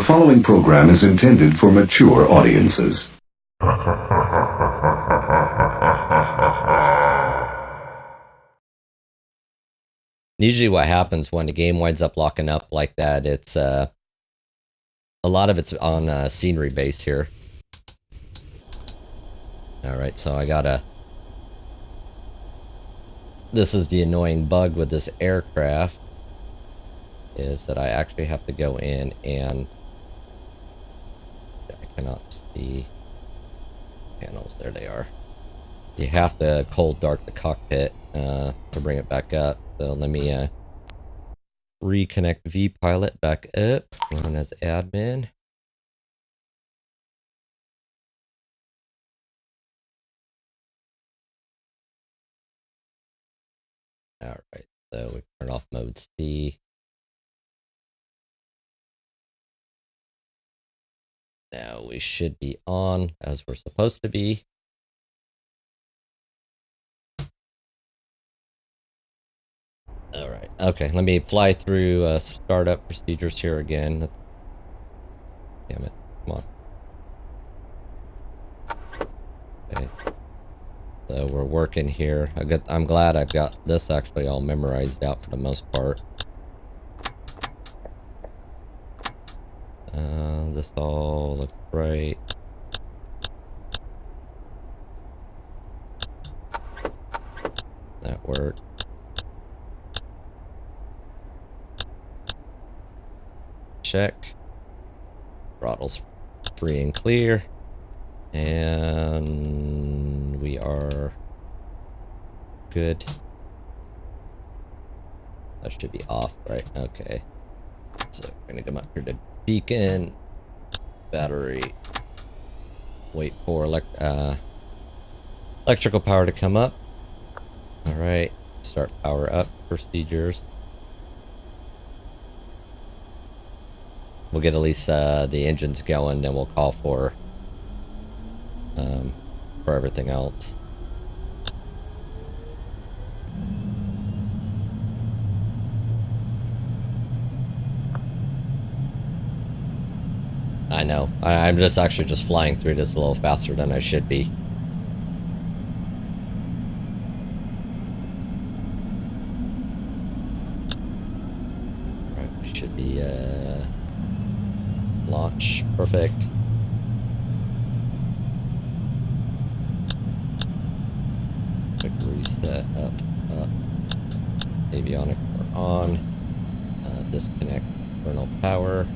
The following program is intended for mature audiences. Usually what happens when the game winds up locking up like that, it's a lot of it's on scenery base here. Alright, so I gotta... This is the annoying bug with this aircraft, is that I actually have to go in and... I cannot see panels. There they are. You have to cold dark the cockpit to bring it back up. So let me reconnect vPilot back up, run as admin. Alright, so we turn off mode C. Now we should be on as we're supposed to be. Alright, okay, let me fly through startup procedures here again. Damn it, come on. Okay. So we're working here. I'm glad I've got this actually all memorized out for the most part. This all looks right. That worked. Check. Throttle's free and clear. And we are good. That should be off, right? Okay. So we're gonna come up here to beacon, battery, wait for electrical power to come up. All right, start power up procedures. We'll get at least the engines going, then we'll call for everything else. I know. I'm just actually just flying through this a little faster than I should be. Right, we should be launch. Perfect. Quick reset up. Avionics are on. Disconnect internal power.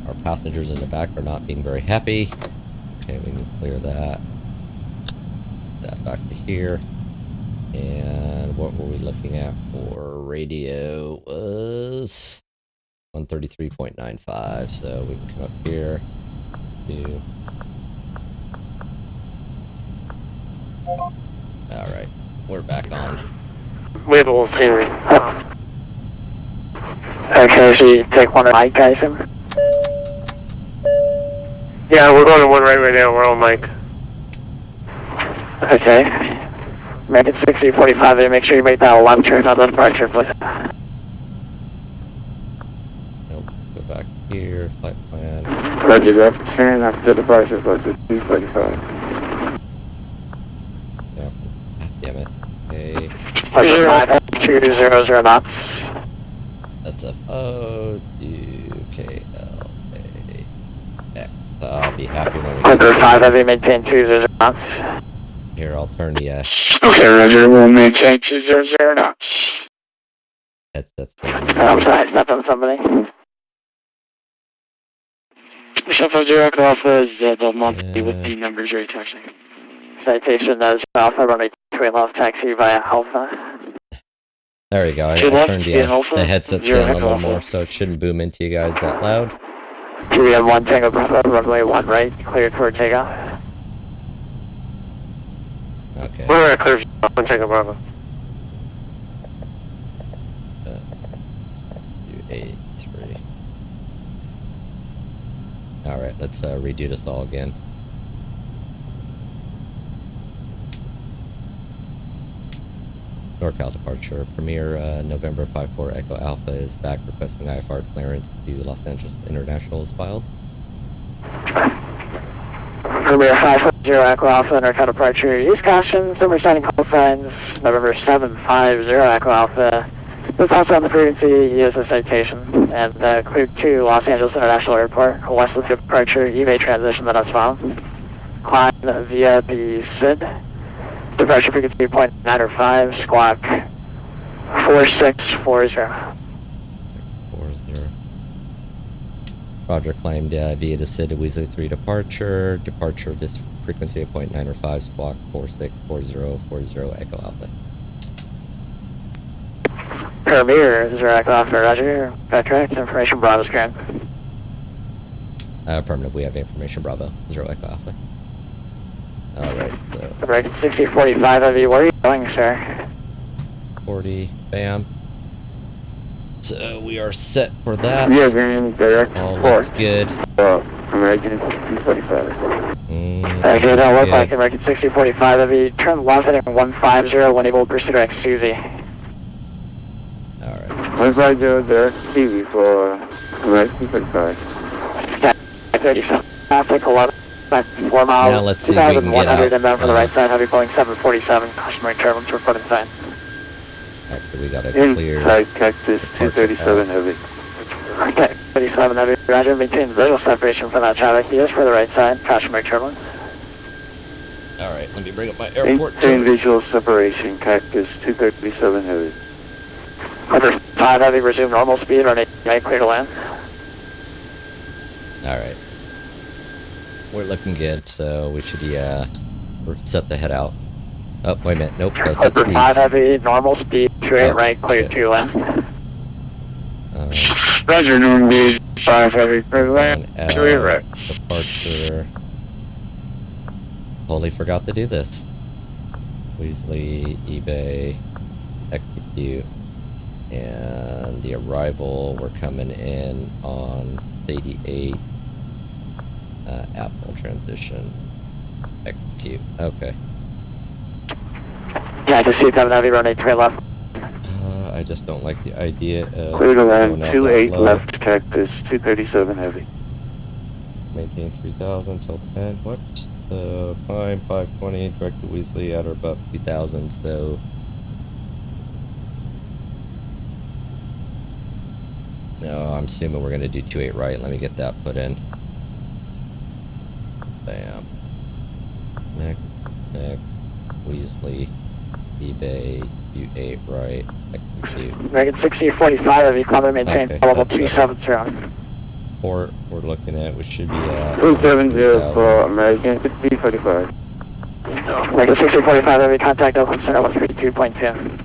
Our passengers in the back are not being very happy. Okay, we can clear that. That back to here. And what were we looking at for radio was 133.95. So we can come up here to... Alright, we're back on. We have a little theory. Okay, so you take one of my guys in? Yeah, we're going to one right now. We're on mic. Okay. Make it 60-45 and make sure you make that a left turn, not a departure, please. Nope, go back here, flight plan. Roger, left turn after the departure, please. 245. Yeah, damn it. Okay. 200 knots. SFO to KLAX. I'll be happy when we Under 5 heavy, maintain 200 knots. Here, I'll turn the Okay, Roger, we'll maintain 200 knots. headsets I'm sorry, step on somebody. Shuffle direct Alpha is Del Monte with the numbers you're texting. Citation is Alpha running between left taxi via Alpha. There we go. I turned the headsets down a little more so it shouldn't boom into you guys that loud. 3M1 Tango Bravo, runway 1 right, cleared for takeoff. Okay. We're at clear 1 Tango Bravo. 283. Alright, let's redo this all again. NorCal departure. Premier November 54 Echo Alpha is back requesting IFR clearance to Los Angeles International is filed. Premier 540 Echo Alpha, NorCal departure. Use caution, summer signing call signs, November 750 Echo Alpha. This also on the frequency, use a citation, and cleared to Los Angeles International Airport. West of departure, you may transition the next mile. Climb via the SID. Departure frequency 0.905, squawk 4640. 40. Roger, climbed via the SID to Weasley 3 departure. Departure this frequency of 0.905, squawk 464040 Echo Alpha. Premier 0 Echo Alpha, roger. Backtrack, information Bravo's current. Affirmative, we have information Bravo, 0 Echo Alpha. Alright, so... American 6045 of you, where are you going, sir? 40, bam. So we are set for that. Yeah, very direct. All looks good. American 6045. Okay, that looks like American 6045 of you. Turn left heading 150 when able to pursue direct Susie. Alright. 150 direct TV for American 65. 37. Traffic 11. 4 miles. Now let's see if we can get out. Inbound for the right side, heavy Boeing 747. Cautionary turbulence reporting sign. Actually, we gotta clear. Inside Cactus 237 heavy. Okay, 37 heavy. Roger, maintain visual separation from that traffic. Yes, for the right side. Cautionary turbulence. Alright, let me bring up my airport. Maintain visual separation. Cactus 237 heavy. Under 5 heavy, resume normal speed. Runway clear to land. Alright. We're looking good, so we should be, we're set to head out. Oh, wait a minute, nope, go set Upper speeds. 5 heavy, normal speed, straight Oh, right, clear shit. 2 land. Roger, normal speed, 5 heavy, clear And land, 3 right. departure. Totally forgot to do this. Weasley, eBay, execute, and the arrival, we're coming in on 88. Apple transition. Execute. Okay. Yeah, I just see 7 heavy, runway 3 left. I just don't like the idea of Clear to land, going out 28 that low. left, Cactus 237 heavy. Maintain 3000 till 10. What? Climb 520, direct to Weasley at or above 2000, so... No, I'm assuming we're going to do 28 right. Let me get that put in. Bam. Next, Weasley, eBay, 28 right, execute. American 6045 heavy, climb maintain Okay, level that's 270. Port we're looking at, which should be 270 for American 6045. American 6045 heavy, contact Oakland Center 132.2.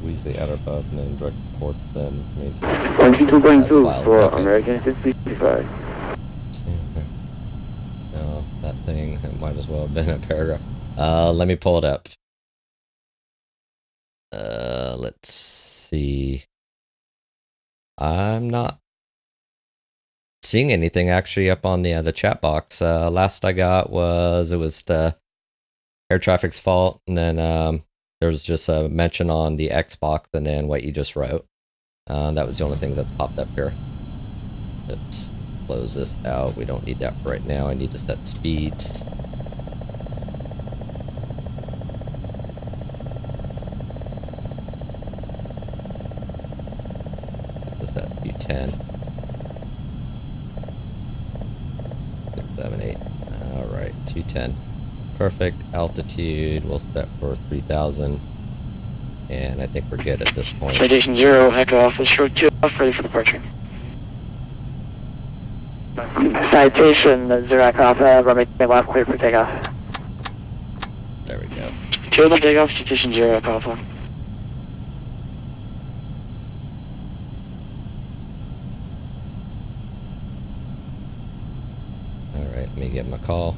Weasley at or above, and then direct port, then maintain. 22.2 for Okay. American 6055. No, that thing, it might as well have been a paragraph. Let me pull it up. Let's see. I'm not seeing anything actually up on the chat box. Last I got was, it was the air traffic's fault, and then there was just a mention on the Xbox, and then what you just wrote. That was the only thing that's popped up here. Let's close this out. We don't need that for right now. I need to set speeds. Get this at 210. 6, 7, 8. Alright, 210. Perfect. Altitude, we'll set for 3000. And I think we're good at this point. Citation 0, Echo Office, short 2 off, ready for departure. Citation 0, Echo Alpha, runway left, clear for takeoff. There we go. 2 left takeoff, citation 0, Echo Alpha. Alright, let me give him a call.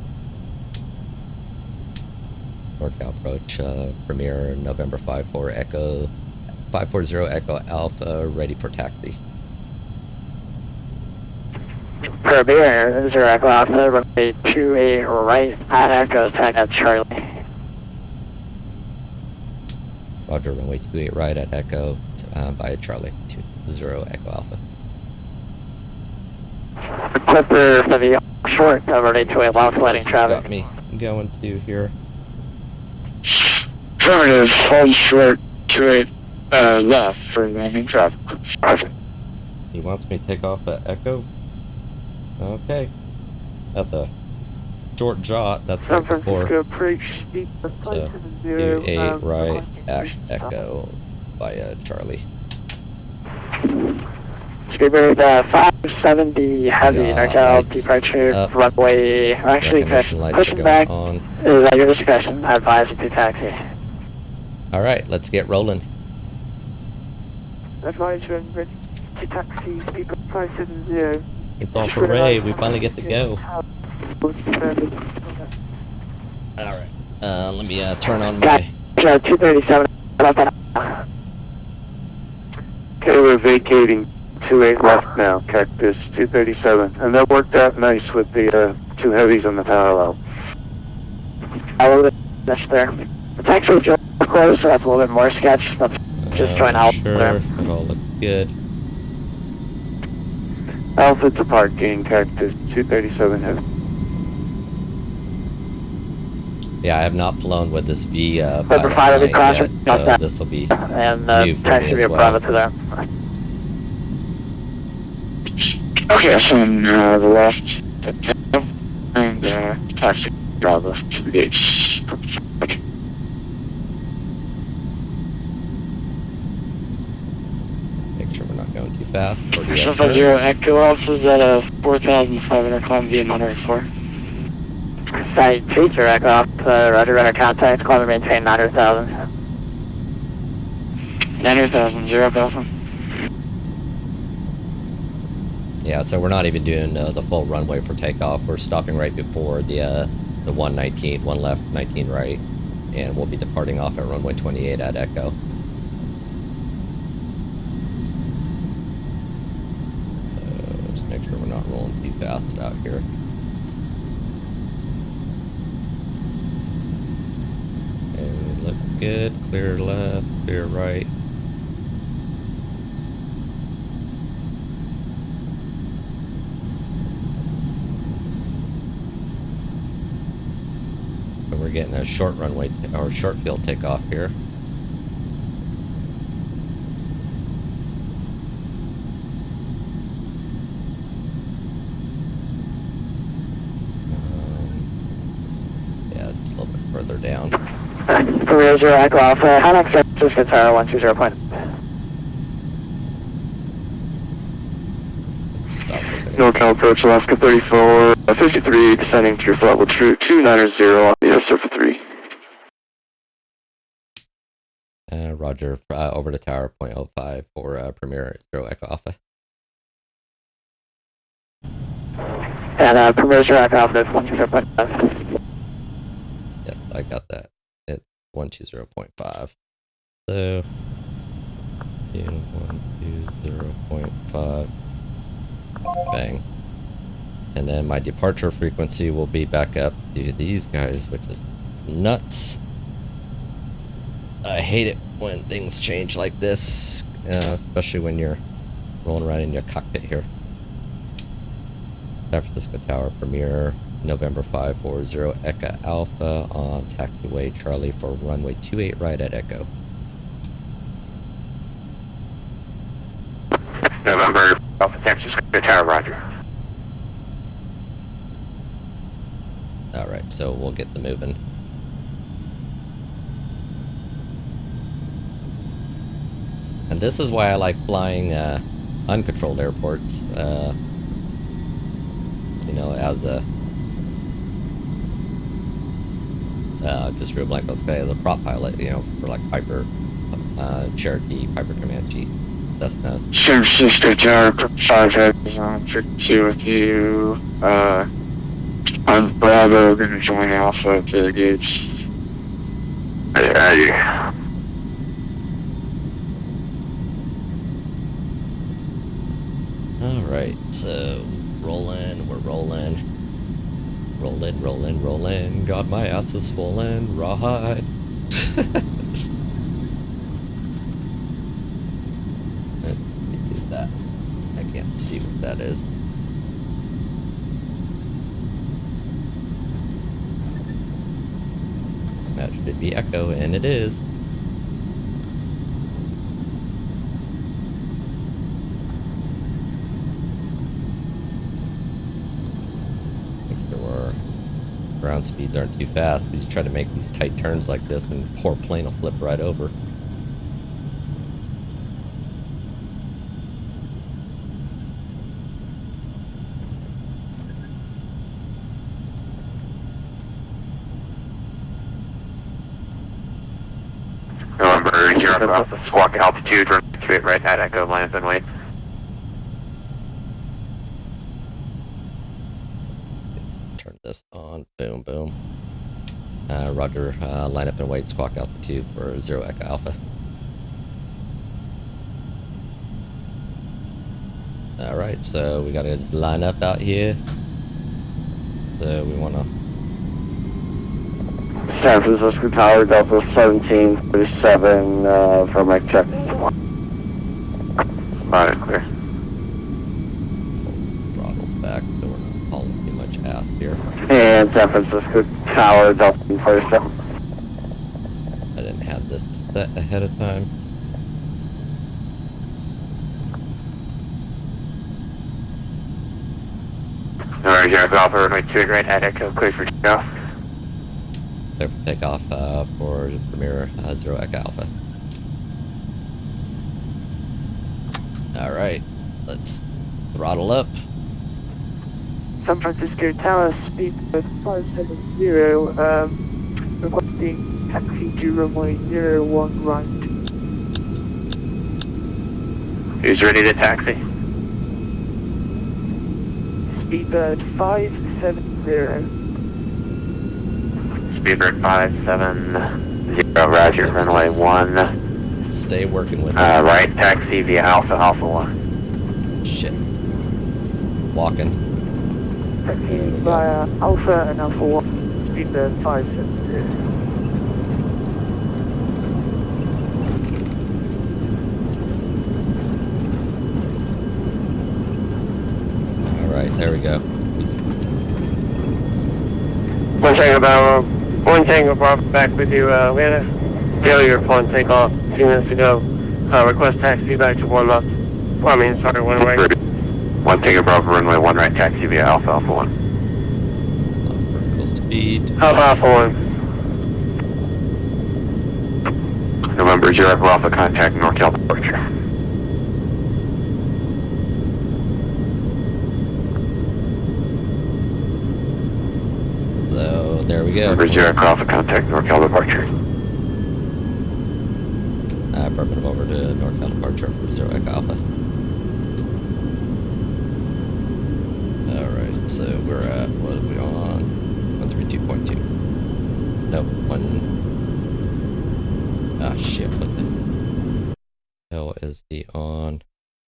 NorCal approach, Premier November 540 Echo Alpha, ready for taxi. Premier 0, Echo Alpha, runway 28 right, at Echo, tag at Charlie. Roger, runway 28 right at Echo, via Charlie, 20 Echo Alpha. Clipper heavy short, over 828 left, lighting traffic. Got me going to here. Affirmative, hold short, 28 left for landing traffic. Roger. He wants me to take off at Echo. Okay. That's a short jot, that's right before. So, 28 right at Echo via Charlie. Speedbird 570 heavy, NorCal departure runway, actually pushing back on. Is at your discretion, I advise you to taxi. Alright, let's get rolling. Advise you to taxi, Speedbird 570. It's all hooray, we finally get to go. Alright, let me turn on my... 237, Okay, we're vacating 28 left now, Cactus 237. And that worked out nice with the 2 heavies on the parallel. A little bit that's there. It's actually just close, so that's a little bit more sketch. Let's just join out there. It all looks good. Alpha to parking, Cactus 237 heavy. Yeah, I have not flown with this V Clipper 5 heavy cross, yet, this will be and new for taxi me as via well. Bravo to there. Okay, so on the left, and taxi Bravo to the gates. Make sure we're not going too fast. 0 Echo Alpha is at 4,500, climb via 904. Site feature Echo Alpha, Roger, radar contact, climb and maintain 900,000. 900,000, 0 Alpha. Yeah, so we're not even doing the full runway for takeoff. We're stopping right before the 119, 1 left, 19 right, and we'll be departing off at runway 28 at Echo. Just make sure we're not rolling too fast out here. And we look good. Clear left, clear right. We're getting a short runway or short field takeoff here. Yeah, just a little bit further down. Korea 0 Echo Alpha, how next San Francisco Tower 120 point? Stop this anyway. NorCal approach Alaska 34, 53, descending to your flight level 290 on the Surfer 3. Roger, over to tower 0.05 for Premier 0 Echo Alpha. And Premier 0 Echo Alpha is 120.5. Yes, I got that. It's 120.5. So, 120.5. Bang. And then my departure frequency will be back up to these guys, which is nuts. I hate it when things change like this, especially when you're rolling around in your cockpit here. San Francisco Tower Premier, November 540 Echo Alpha on taxiway Charlie for runway 28 right at Echo. November Alpha San Francisco Tower, Roger. Alright, so we'll get the moving. And this is why I like flying uncontrolled airports, you know, as a just Rio Blanco Sky as a prop pilot, you know, for like Piper, Cherokee, Piper Comanche. That's not. San Francisco Tower 5 heads on 52 with you. I'm Bravo, gonna join Alpha to the gates. Yeah. Alright, so rolling, we're rolling. Rolling, rolling, rolling. God, my ass is swollen. Rawhide. Can't see what that is. That should be echo, and it is. Make sure our ground speeds aren't too fast, because you try to make these tight turns like this and poor plane will flip right over. November, you're off the squawk altitude, activate right at echo, line up and wait. Turn this on. Boom, boom. Roger, line up and wait, squawk altitude for 0 Echo Alpha. Alright, so we gotta just line up out here. So we wanna... San Francisco Tower, Delta 1737, for my check. Alright, clear. Throttles back, so we're not hauling too much ass here. And San Francisco Tower, Delta 47. I didn't have this set ahead of time. Alright, you're off runway 28 right at echo, clear for takeoff. Clear for takeoff for Premier 0 Echo Alpha. Alright, let's throttle up. San Francisco Tower, speed 570, requesting taxi to runway 01 right. Who's ready to taxi? Speedbird 570. Speedbird 570, roger, runway 1. Stay working with me. Right, taxi via Alpha, Alpha 1. Shit. Walking. Taxi via Alpha and Alpha 1, Speedbird 570. Alright, there we go. One Tango Bravo back with you. We had a failure upon takeoff a few minutes ago. Request taxi back to 1 left. Well, I mean, sorry, 1 right. 1 Tango Bravo, runway 1 right, taxi via Alpha, Alpha 1. Vertical speed. Alpha 1. November, 0 Echo Alpha, contact NorCal departure. So, there we go. November, 0 Echo Alpha, contact NorCal departure. Affirmative over to NorCal departure for 0 Echo Alpha. Alright, so we're at, what are we on? 132.2. Nope, ah shit, what the hell is the on?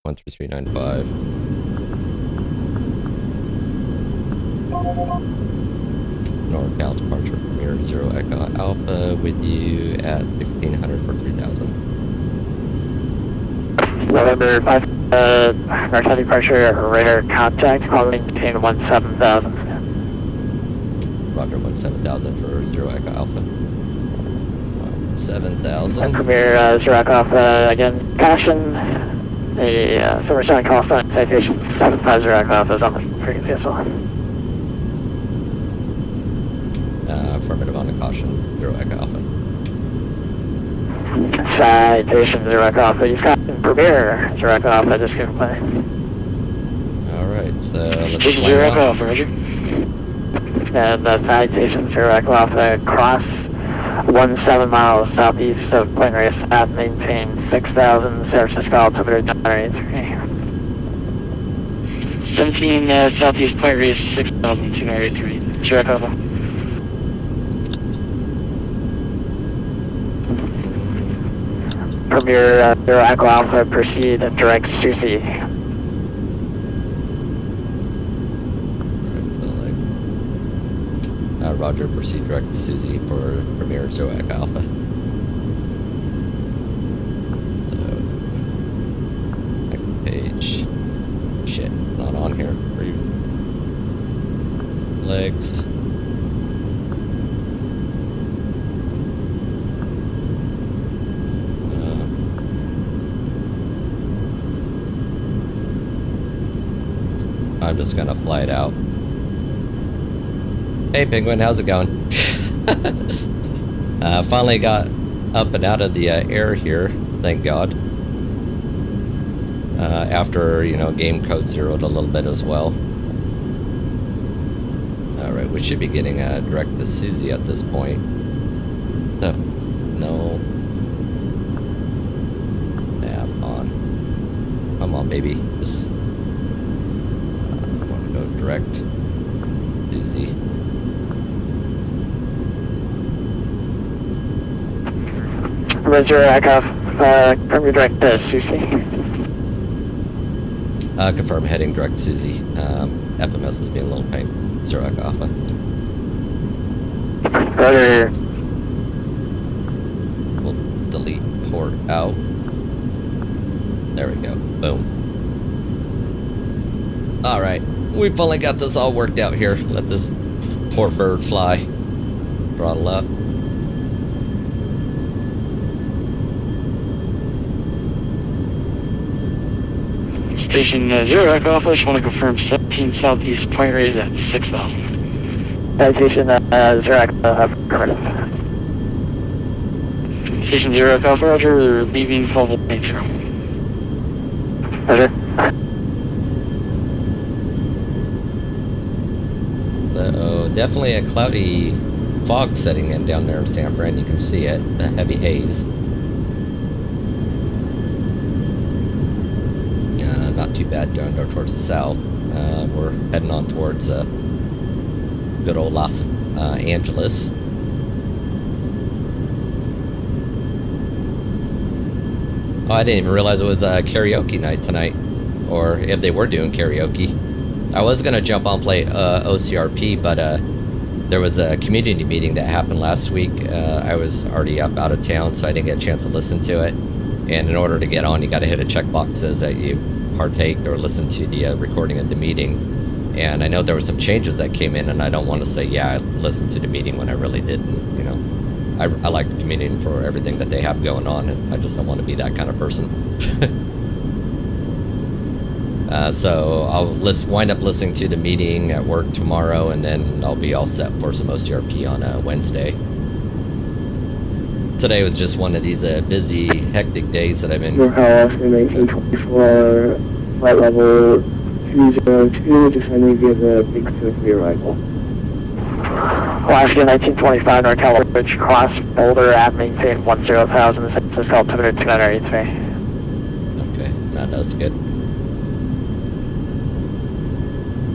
13395. NorCal departure Premier 0 Echo Alpha with you at 1600 for 3000. November 5, NorCal departure, radar contact, calling maintain 17,000. Roger, 17,000 for 0 Echo Alpha. 7,000. Premier 0 Echo Alpha, again, caution, the supersonic call sign citation 750 Echo Alpha is on the frequency as well. Affirmative on the caution, 0 Echo Alpha. Citation 0 Echo Alpha, you've got Premier 0 Echo Alpha, just give play. Alright, so let's 0 Echo Alpha, roger. And citation 0 Echo Alpha, cross 17 miles southeast of plane radius at maintain 6,000, San Francisco altimeter 983. 17 southeast plane radius 6,283, 0 Echo Alpha. Premier 0 Echo Alpha, proceed and direct Susie. Roger, proceed direct to Susie for Premier 0 Echo Alpha. So, next page. legs. I'm just gonna fly it out. Hey Penguin, how's it going? Finally got up and out of the air here, thank God. After, you know, game code zeroed a little bit as well. Alright, we should be getting direct to Susie at this point. No. No. Nav on. Come on, baby. Just want to go direct. Susie. Roger, Aircraft, confirm your direct to Susie. Confirm heading direct Susie. FMS is being a little pain. Zero Alpha. Roger. We'll delete port out. There we go. Boom. Alright. We finally got this all worked out here. Let this poor bird fly. Throttle up. Station 0 Echo Alpha, just want to confirm 17 Southeast point raise at 6,000. Station 0 Echo affirmative. Station 0 Echo Alpha, roger, leaving level 80. Roger. So definitely a cloudy fog setting in down there in San Fran. You can see it, the heavy haze. Not too bad going towards the south. We're heading on towards good old Los Angeles. Oh, I didn't even realize it was karaoke night tonight, or if they were doing karaoke. I was gonna jump on and play OCRP, but there was a community meeting that happened last week. I was already out of town, so I didn't get a chance to listen to it. And in order to get on, you got to hit a checkbox that says that you partake or listen to the recording of the meeting. And I know there were some changes that came in, and I don't want to say, yeah, I listened to the meeting when I really didn't. You know, I like the community for everything that they have going on, and I just don't want to be that kind of person. So I'll wind up listening to the meeting at work tomorrow, and then I'll be all set for some OCRP on Wednesday. Today was just one of these busy, hectic days that I've been... Oscar 1924, flight level 202, descending via the Big 3 arrival. Alaska 1925, NorCal Ridge, cross Boulder at maintain 10,000, census altimeter 283. Okay, that's good.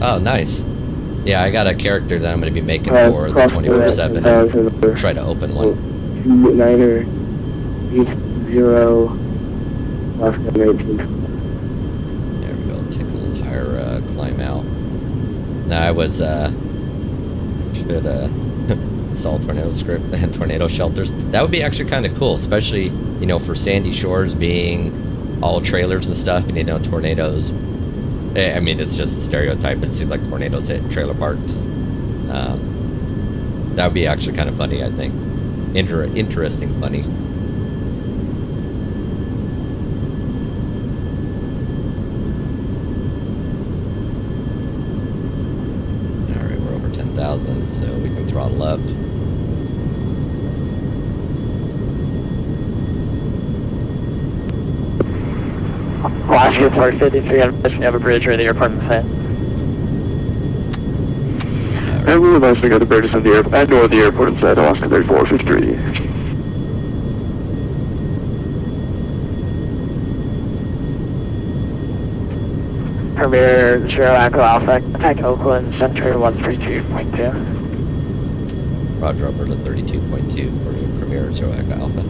Oh, nice. Yeah, I got a character that I'm going to be making for the 24/7 and try to open one. 29er, 0, Alaska 19. There we go. Take a little higher climb out. Now I was should install tornado script and tornado shelters. That would be actually kind of cool, especially, you know, for Sandy Shores being all trailers and stuff, and you know, tornadoes. I mean, it's just a stereotype. It seems like tornadoes hit trailer parks. That would be actually kind of funny, I think. Interesting funny. Alright, we're over 10,000, so we can throttle up. Alaska 453, I'm pushing you have a bridge or the airport in the same. And we would also go to Burgess at the airport, and or the airport inside Alaska 3453. Premier 0 Echo Alpha, attack Oakland, Center 132.2. Roger, over to 32.2 for Premier 0 Echo Alpha.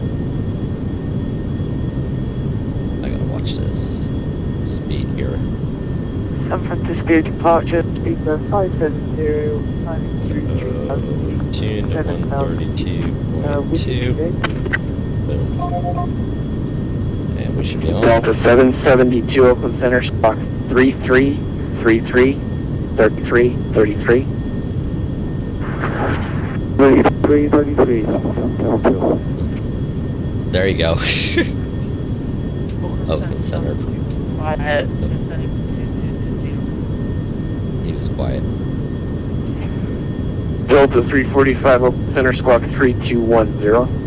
I gotta watch this speed here. San Francisco departure, speed 570, timing 33,000 Tune 132.2. And we should be on. Delta 772 Oakland Center, Spark 3333, 3333. 333. There you go. Open center. He was quiet. Delta 345, open center, squawk 3210.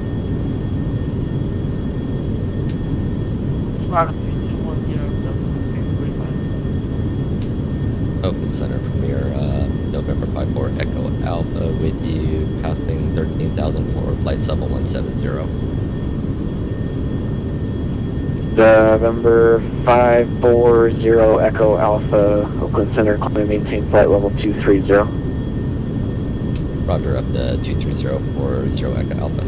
Open center Premier, November 54 Echo Alpha with you, passing 13,000 for flight 7170. November 540 Echo Alpha, Oakland Center, climb and maintain flight level 230. Roger, up to 23040 Echo Alpha.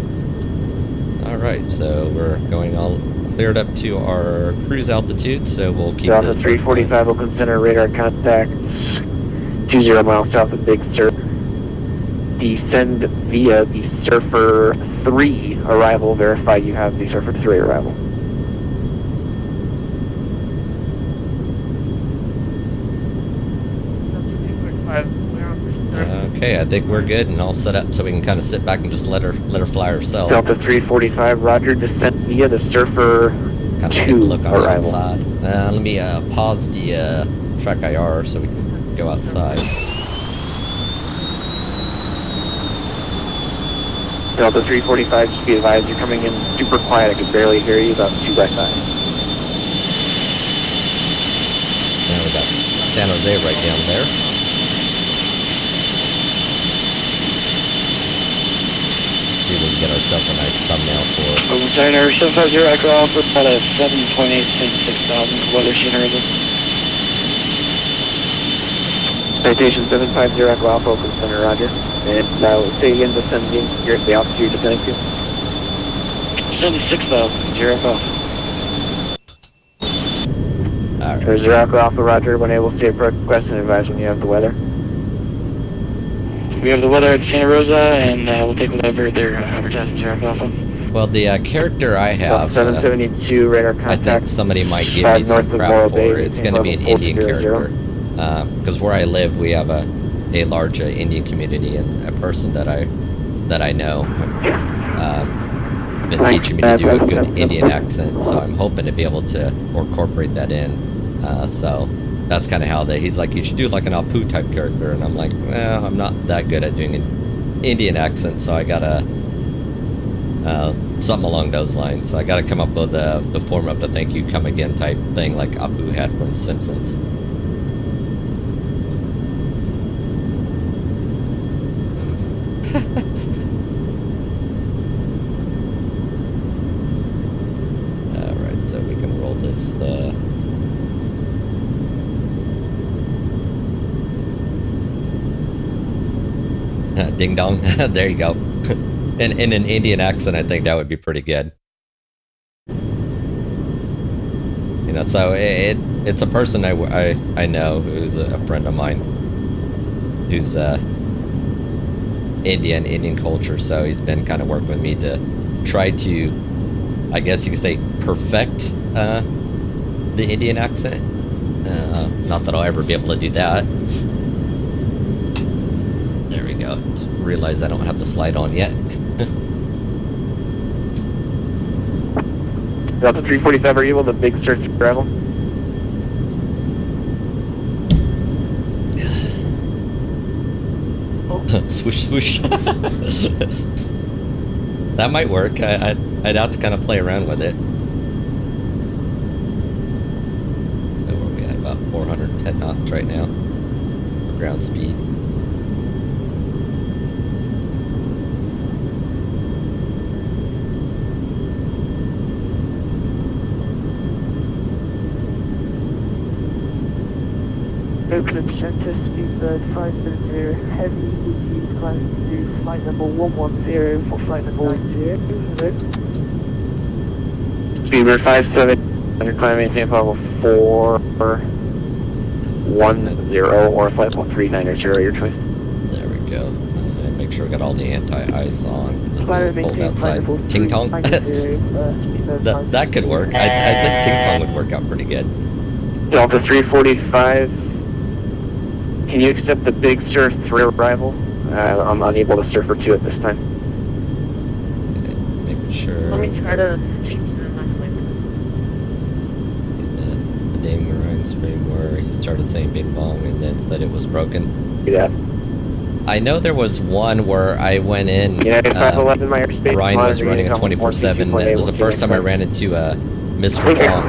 Alright, so we're going all cleared up to our cruise altitude, so we'll keep Delta this 345 Oakland Center, radar contact 20 miles south of Big Sur. Descend via the Surfer 3 arrival. Verify you have the Surfer 3 arrival. Okay, I think we're good and all set up so we can kind of sit back and just let her fly herself. Delta 345, roger, descent via the Surfer Kind of 2 take a look on the arrival. outside. Let me pause the track IR so we can go outside. Delta 345, just be advised, you're coming in super quiet. I could barely hear you, about 2 by 5. Now we got San Jose right down there. See if we can get ourselves a nice thumbnail for it. Open Center, 750 Echo Alpha, about a 7.866,000 weather scenario. Citation 750 Echo Alpha, Oakland Center, roger. And now say again, descending, you're at the altitude you're descending to. 76,000, Zero Echo Alpha. Alright. There's Zero Echo Alpha, roger, when able to stay approach, request and advise when you have the weather. We have the weather at Santa Rosa, and we'll take whatever they're advertising, Zero Echo Alpha. Well, the character I have, 772 radar I contact. think somebody might give me 5 some north of crap Laurel for. Bay, It's going to be an level Indian 400. character. Because where I live, we have a large Indian community, and a person that I know been teaching me to do a good Indian accent, so I'm hoping to be able to incorporate that in. So that's kind of how he's like, you should do like an Apu type character, and I'm like, well, I'm not that good at doing an Indian accent, so I gotta something along those lines. So I gotta come up with the form of the thank you come again type thing like Apu had from The Simpsons. Alright, so we can roll this ding dong. There you go. In an Indian accent, I think that would be pretty good. You know, so it's a person I know who's a friend of mine who's Indian culture, so he's been kind of working with me to try to, I guess you could say, perfect the Indian accent. Not that I'll ever be able to do that. There we go. Just realize I don't have the slide on yet. Delta 345, are you able to big search travel? Swoosh, swoosh. That might work. I'd have to kind of play around with it. So where are we at? About 410 knots right now for ground speed. Oakland Center, Speedbird 570, heavy ET climbing to flight number 110 for flight number 90. Speedbird 57, under climb maintain level 410 or flight 1390, your choice. There we go. And make sure I got all the anti-ice on. It's a Climb little cold maintain flight outside. level Ting tong? 390, That could work. I think ting tong would work out pretty good. Delta 345, can you accept the Big Sur 3 arrival? I'm unable to surfer 2 at this time. Okay, making sure. Let me try to change the nice The Dame Ryan stream where he started saying Bing Bong and then said it was broken. Do that. I know there was one where I went in. United 511, my airspace. Ryan was running a 24/7. It was the first time I ran into Mr. Wong,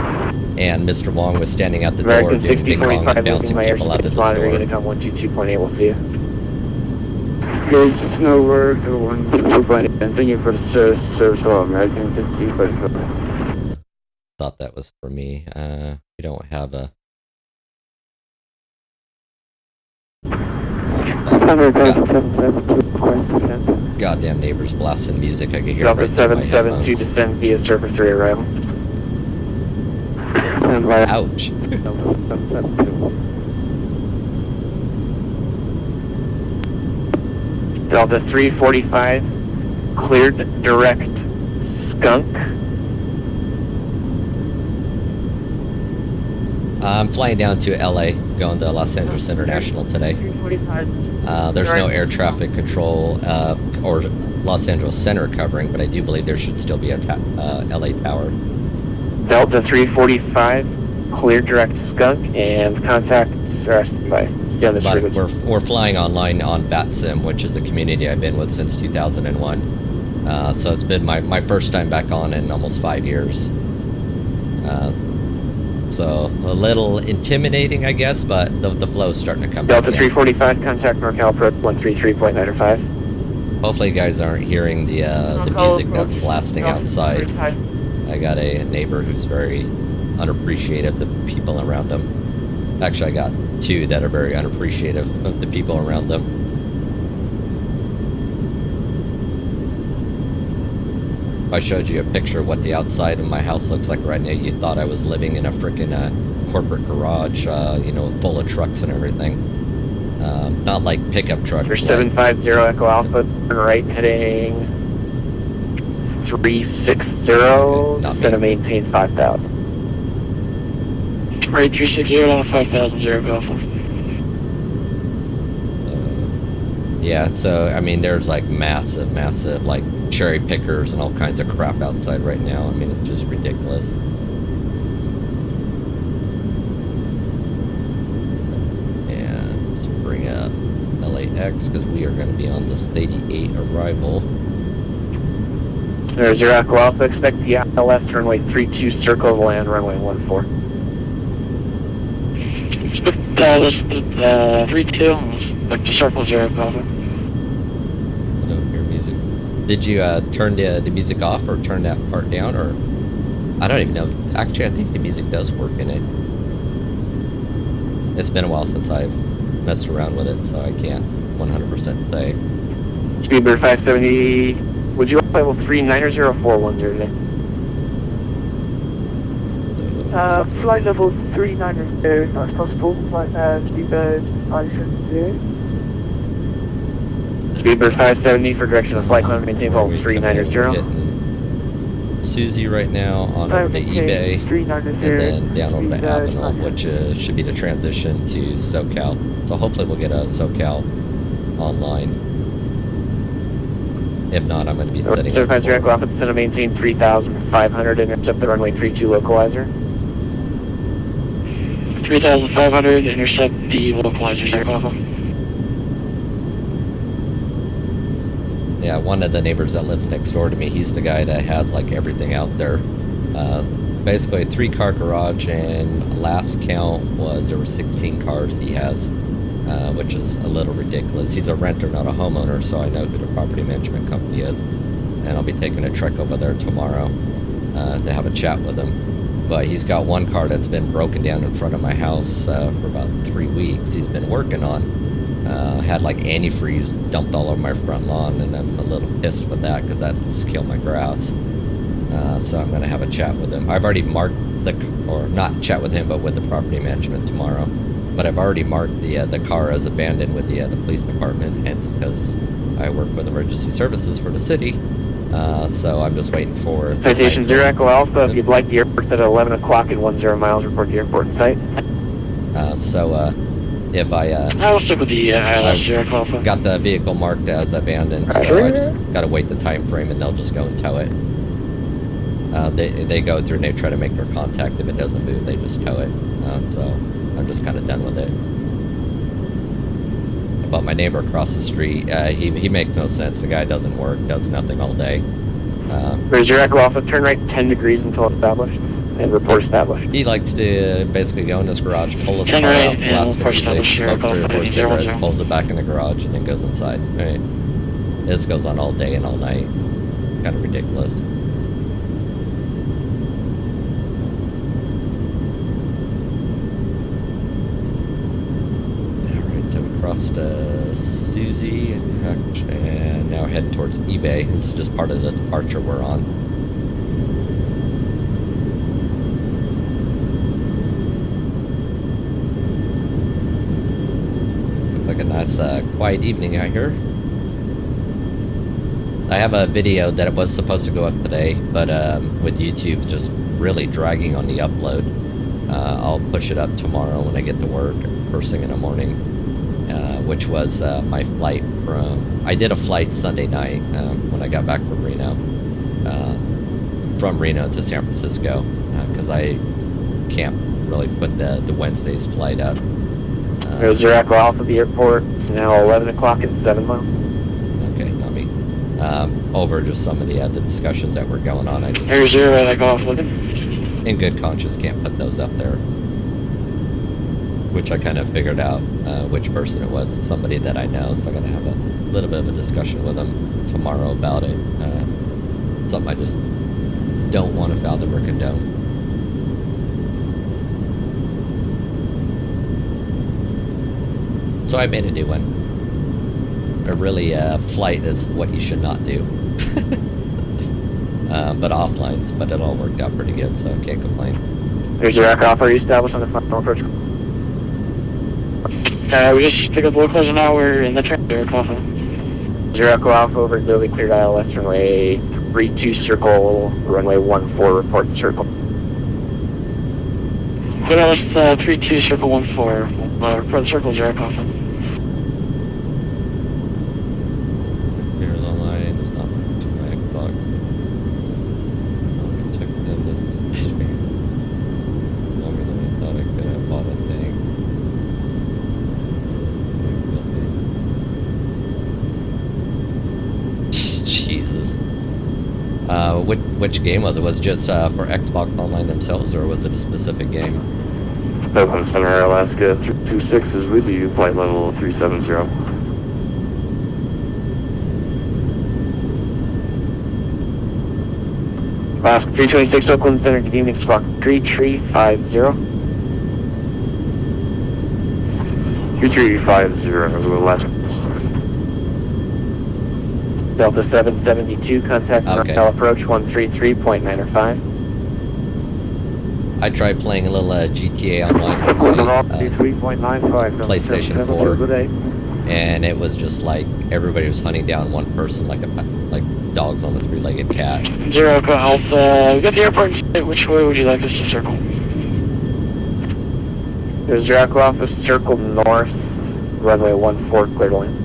and Mr. Wong was standing at the door American doing Bing Bong and 6045, bouncing my people out of airspace the monitoring store. Unicom 122.8, we'll see you. There's no word to 122.8, and thank you for the service for American 6045. Thought that was for me. We don't have a. Goddamn neighbors blasting music. I could hear it Delta right through my 772 headphones. descend via surface 3 arrival. Ouch. Delta 345, cleared direct skunk. I'm flying down to LA, going to Los Angeles International today. 345. There's no air traffic control or Los Angeles Center covering, but I do believe there should still be a LA tower. Delta 345, cleared direct skunk, and contacts are by. Yeah, the But we're flying online on VATSIM, which is a community I've been with since 2001. So it's been my first time back on in almost 5 years. So a little intimidating, I guess, but the flow's starting to come back. Delta 345, contact NorCal approach 133.905. Hopefully you guys aren't hearing the music that's blasting outside. I got a neighbor who's very unappreciative of the people around him. Actually, I got 2 that are very unappreciative of the people around them. If I showed you a picture of what the outside of my house looks like right now, you thought I was living in a freaking corporate garage, you know, full of trucks and everything. Not like pickup trucks. For 750 Echo Alpha, turn right heading 360, going to maintain 5,000. Right, 360 on 5,000 Echo Alpha. Yeah, so, I mean, there's like massive, like cherry pickers and all kinds of crap outside right now. I mean, it's just ridiculous. And let's bring up LAX because we are going to be on this 88 arrival. There's your Echo Alpha, expect the left runway 32, circle of land, runway 14. Dallas, 32, back to circle 0 Alpha. Oh, hear music. Did you turn the music off or turn that part down, or I don't even know. Actually, I think the music does work in it. It's been a while since I've messed around with it, so I can't 100% say. Speedbird 570, would you like level 39 or 0410 today? Flight level 390, if that's possible. Flight Speedbird 570. Speedbird 570 for direction of flight line, maintain level 390. Hitting Susie right now on over to eBay, and then down over to Avenel, which should be the transition to SoCal. So hopefully we'll get a SoCal online. If not, I'm going to be setting up. 750 Echo Alpha, descend to maintain 3,500, intercept the runway 32 localizer. 3,500, intercept the localizer 0 Alpha. Yeah, one of the neighbors that lives next door to me, he's the guy that has like everything out there. Basically a 3-car garage, and last count was there were 16 cars he has, which is a little ridiculous. He's a renter, not a homeowner, so I know who the property management company is, and I'll be taking a trek over there tomorrow to have a chat with him. But he's got one car that's been broken down in front of my house for about 3 weeks. He's been working on. Had like antifreeze dumped all over my front lawn, and I'm a little pissed with that because that just killed my grass. So I'm going to have a chat with him. I've already marked or not chat with him, but with the property management tomorrow. But I've already marked the car as abandoned with the police department, hence because I work with emergency services for the city. So I'm just waiting for... Citation 0 Echo Alpha, if you'd like the airport at 11 o'clock at 10 miles, report the airport in sight. if I I'll stick with the ILS Zero Alpha. got the vehicle marked as abandoned, so I just gotta wait the time frame and they'll just go and tow it. They go through and they try to make their contact. If it doesn't move, they just tow it. So I'm just kind of done with it. But my neighbor across the street, he makes no sense. The guy doesn't work, does nothing all day. Where's your Echo Alpha? Turn right 10 degrees until established, and report established. He likes to basically go in his garage, pull his car Turn right out, and blast the push music, established smoke here, 3 or 4 Alpha cigarettes, 00. pulls it back in the garage, and then goes inside. Right? This goes on all day and all night. Kind of ridiculous. Crossed Susie and now heading towards eBay. This is just part of the departure we're on. Looks like a nice quiet evening out here. I have a video that it was supposed to go up today, but with YouTube just really dragging on the upload, I'll push it up tomorrow when I get to work first thing in the morning. Which was my flight from... I did a flight Sunday night when I got back from Reno. From Reno to San Francisco, because I can't really put the Wednesday's flight up. There's your Echo Alpha at the airport. It's now 11 o'clock and 7 miles. Okay, not me. Over just some of the discussions that were going on. I just, There's your Echo Alpha looking. in good conscience, can't put those up there. Which I kind of figured out which person it was, somebody that I know, so I'm going to have a little bit of a discussion with them tomorrow about it. Something I just don't want to fathom or condone. So I made a new one. A really, flight is what you should not do. But offlines, but it all worked out pretty good, so I can't complain. There's your Echo Alpha. Are you established on the front approach? We just picked up locals and now we're in the train. Zero Alpha. Zero Echo Alpha over clearly cleared ILS runway 32 circle, runway 14 report circle. Clear ILS 32 circle 14. Report circle Zero Alpha. Clear the line, it's not 2 o'clock. I took the distance longer than I thought I could have bought a thing. Jesus. Which game was it? Was it just for Xbox Online themselves, or was it a specific game? 7 Center Alaska 326 is with you, flight level 370. Alaska 326 Oakland Center, good evening, Squawk 3350. 3350 Alaska. Delta 772, contact Okay. Nortel approach 133.905. I tried playing a little GTA Online on my PlayStation 4, and it was just like everybody was hunting down one person like dogs on a 3-legged cat. Zero Echo Alpha. We got the airport. Which way would you like us to circle? There's your Echo Alpha, circle north, runway 14, clear to land.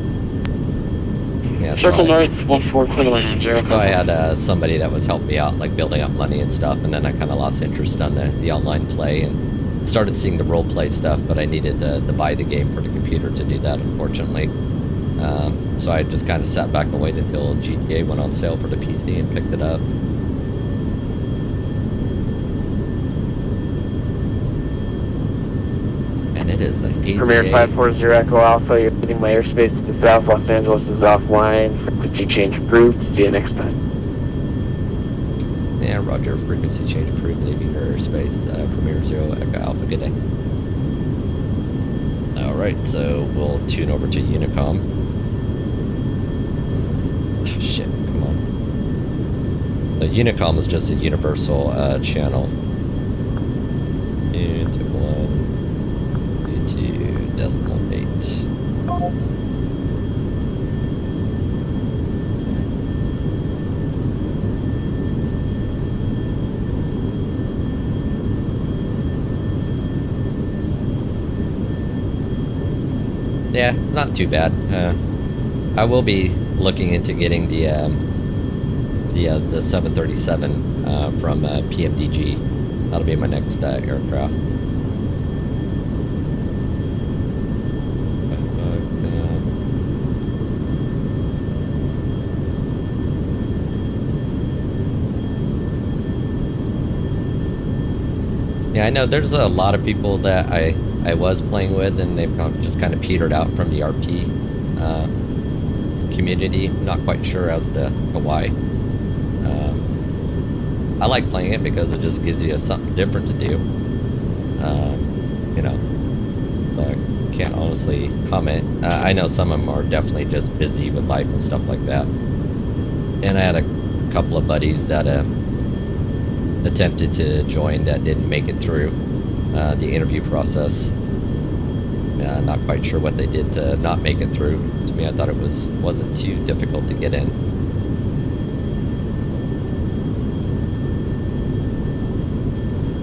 Yeah, Circle so north 14, clear to land. Zero Echo So I Alpha. had somebody that was helping me out, like building up money and stuff, and then I kind of lost interest on the online play and started seeing the role play stuff, but I needed to buy the game for the computer to do that, unfortunately. So I just kind of sat back and waited until GTA went on sale for the PC and picked it up. And it is a hazy Premier day. 540 Echo Alpha, you're leaving my airspace to the south. Los Angeles is offline. Frequency change approved. See you next time. Yeah, roger. Frequency change approved. Leaving your airspace. Premier 0 Echo Alpha. Good day. Alright, so we'll tune over to Unicom. Oh, shit, come on. The Unicom is just a universal channel. Into 1, into decimal 8. Yeah, not too bad. I will be looking into getting the 737 from PMDG. That'll be my next aircraft. Yeah, I know there's a lot of people that I was playing with, and they've just kind of petered out from the RP community. I'm not quite sure as to why. I like playing it because it just gives you something different to do. You know, but I can't honestly comment. I know some of them are definitely just busy with life and stuff like that. And I had a couple of buddies that attempted to join that didn't make it through the interview process. Not quite sure what they did to not make it through. To me, I thought it wasn't too difficult to get in.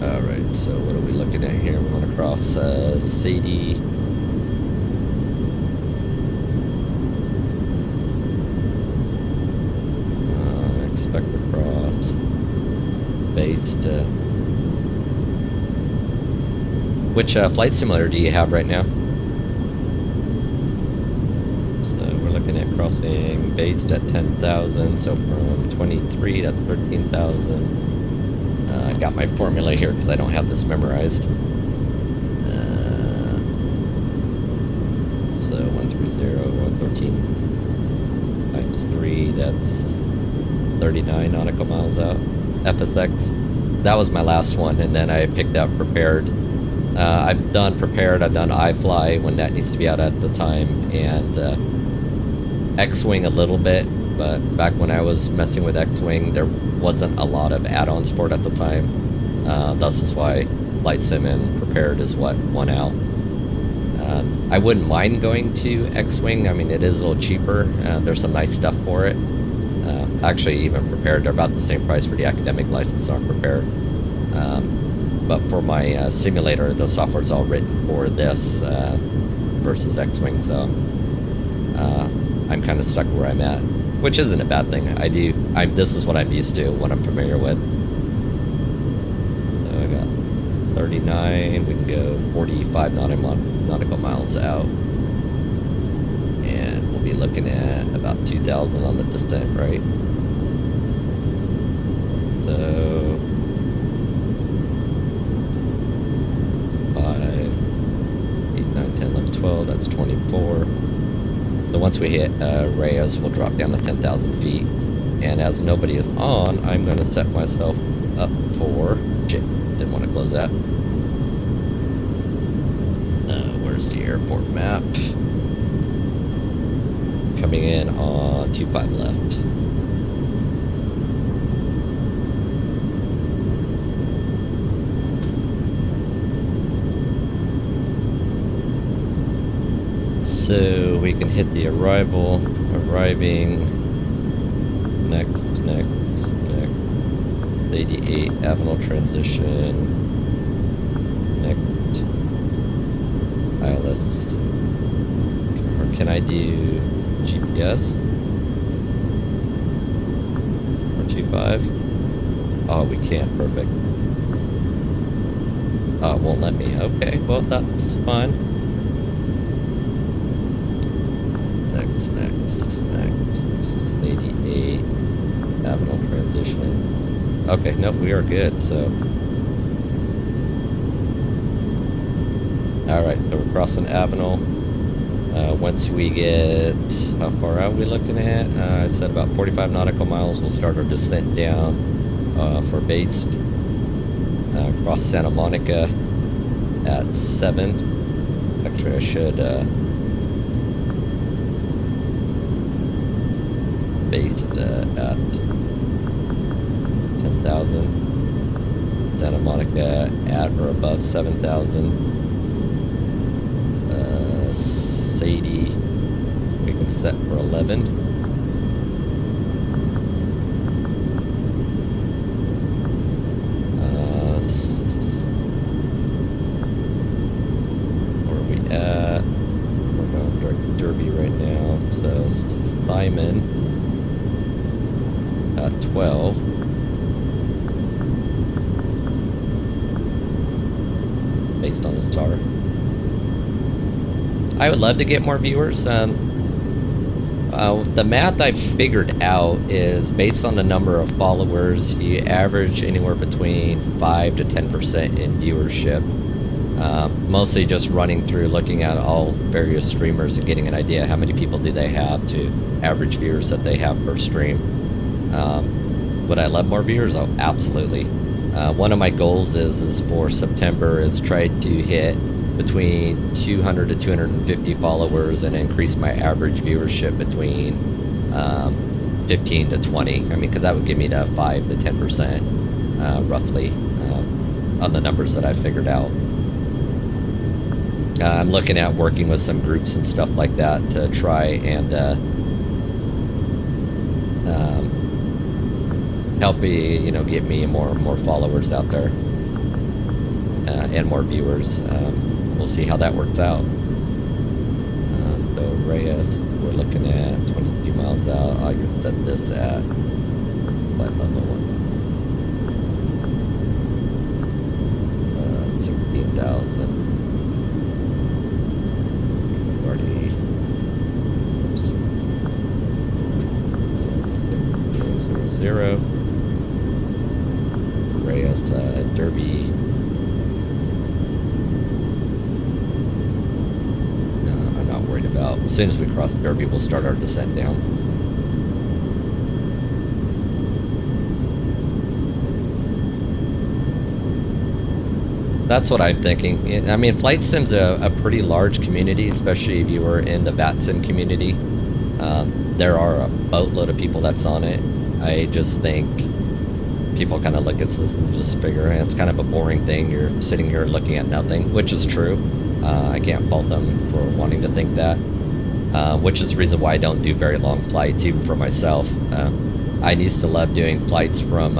Alright, so what are we looking at here? We're going to cross Sadie. Expect to cross. Based. Which flight simulator do you have right now? So we're looking at crossing based at 10,000. So from 23, that's 13,000. I got my formula here because I don't have this memorized. So 130, 113 times 3, that's 39 nautical miles out. FSX. That was my last one, and then I picked up Prepared. I've done Prepared, I've done iFly when that needs to be out at the time, and X-Wing a little bit, but back when I was messing with X-Wing, there wasn't a lot of add-ons for it at the time. Thus is why VATSIM and Prepared is what won out. I wouldn't mind going to X-Wing. I mean, it is a little cheaper. There's some nice stuff for it. Actually, even Prepared, they're about the same price for the academic license on Prepared. But for my simulator, the software's all written for this versus X-Wing, so I'm kind of stuck where I'm at, which isn't a bad thing. This is what I'm used to, what I'm familiar with. So I got 39, we can go 45 nautical miles out. And we'll be looking at about 2,000 on the descent, right? So 5, 8, 9, 10, 11, 12, that's 24. So once we hit Reyes, we'll drop down to 10,000 feet. And as nobody is on, I'm going to set myself up for... Didn't want to close that. Where's the airport map? Coming in on 25 left. So we can hit the arriving, next, 88, Avenal transition, next, ILS, or can I do GPS, or 25, oh we can't, perfect, oh it won't let me, okay, well that's fine. Next, 88, Avenal transition. Okay, nope, we are good, so. Alright, so we're crossing Avenal. Once we get, how far out are we looking at? I said about 45 nautical miles, we'll start our descent down for based. Cross Santa Monica at 7. Actually, I should, based at 10,000. Santa Monica at or above 7,000. Sadie, we can set for 11. Where are we at? We're going Simon at 12. It's based on the star. I would love to get more viewers. The math I've figured out is based on the number of followers, you average anywhere between 5 to 10% in viewership. Mostly just running through, looking at all various streamers and getting an idea how many people do they have to average viewers that they have per stream. Would I love more viewers? Oh, absolutely. One of my goals is for September is try to hit between 200 to 250 followers and increase my average viewership between 15 to 20. I mean, because that would give me to 5 to 10% roughly on the numbers that I figured out. I'm looking at working with some groups and stuff like that to try and help me, you know, get me more followers out there and more viewers. We'll see how that works out. So Reyes, we're looking at 22 miles out. I can set this at flight level 16,000. Already. Oops. 0. Reyes, Derby. As soon as we cross Derby, we'll start our descent down. That's what I'm thinking. I mean, Flight Sim's a pretty large community, especially if you were in the VATSIM community. There are a boatload of people that's on it. I just think people kind of look at this and just figure it's kind of a boring thing. You're sitting here looking at nothing, which is true. I can't fault them for wanting to think that. Which is the reason why I don't do very long flights, even for myself. I used to love doing flights from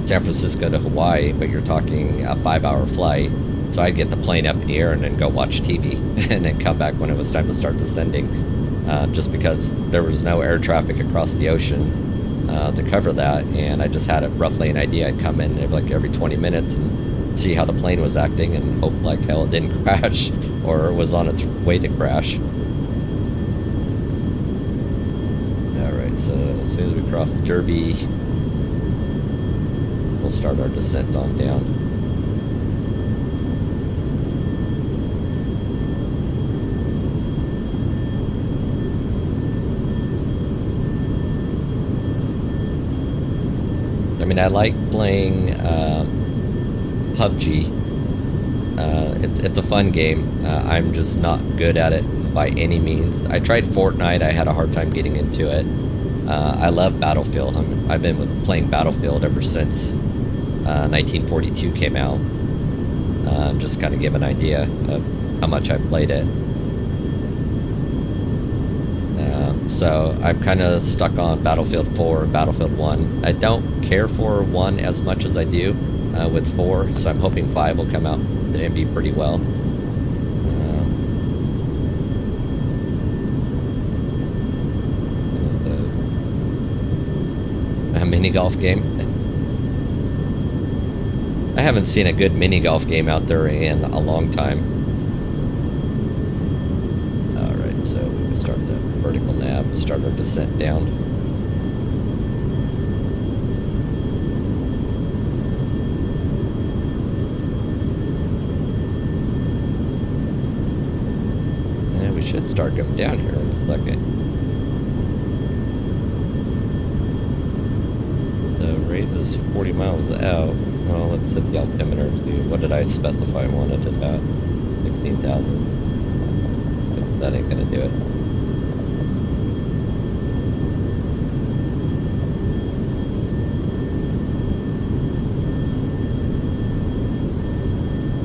San Francisco to Hawaii, but you're talking a 5-hour flight. So I'd get the plane up in the air and then go watch TV and then come back when it was time to start descending. Just because there was no air traffic across the ocean to cover that, and I just had roughly an idea. I'd come in like every 20 minutes and see how the plane was acting and hope like hell it didn't crash or was on its way to crash. So as soon as we cross Derby, we'll start our descent on down. I mean, I like playing PUBG. It's a fun game. I'm just not good at it by any means. I tried Fortnite. I had a hard time getting into it. I love Battlefield. I've been playing Battlefield ever since 1942 came out. Just kind of give an idea of how much I've played it. So I'm kind of stuck on Battlefield 4 and Battlefield 1. I don't care for 1 as much as I do with 4, so I'm hoping 5 will come out and be pretty well. A mini golf game. I haven't seen a good mini golf game out there in a long time. Alright, so we can start the vertical nav, start our descent down. And we should start going down here in a second. Raises 40 miles out. Well, let's set the altimeter to, what did I specify I wanted it at? 16,000. That ain't gonna do it.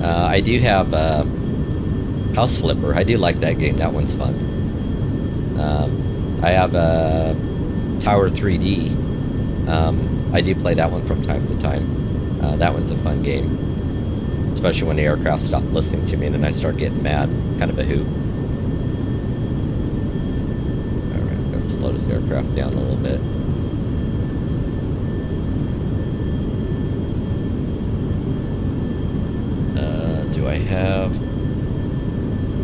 I do have House Flipper. I do like that game. That one's fun. I have Tower 3D. I do play that one from time to time. That one's a fun game, especially when the aircraft stop listening to me and then I start getting mad. Kind of a hoot. Alright, this aircraft down a little bit. Do I have...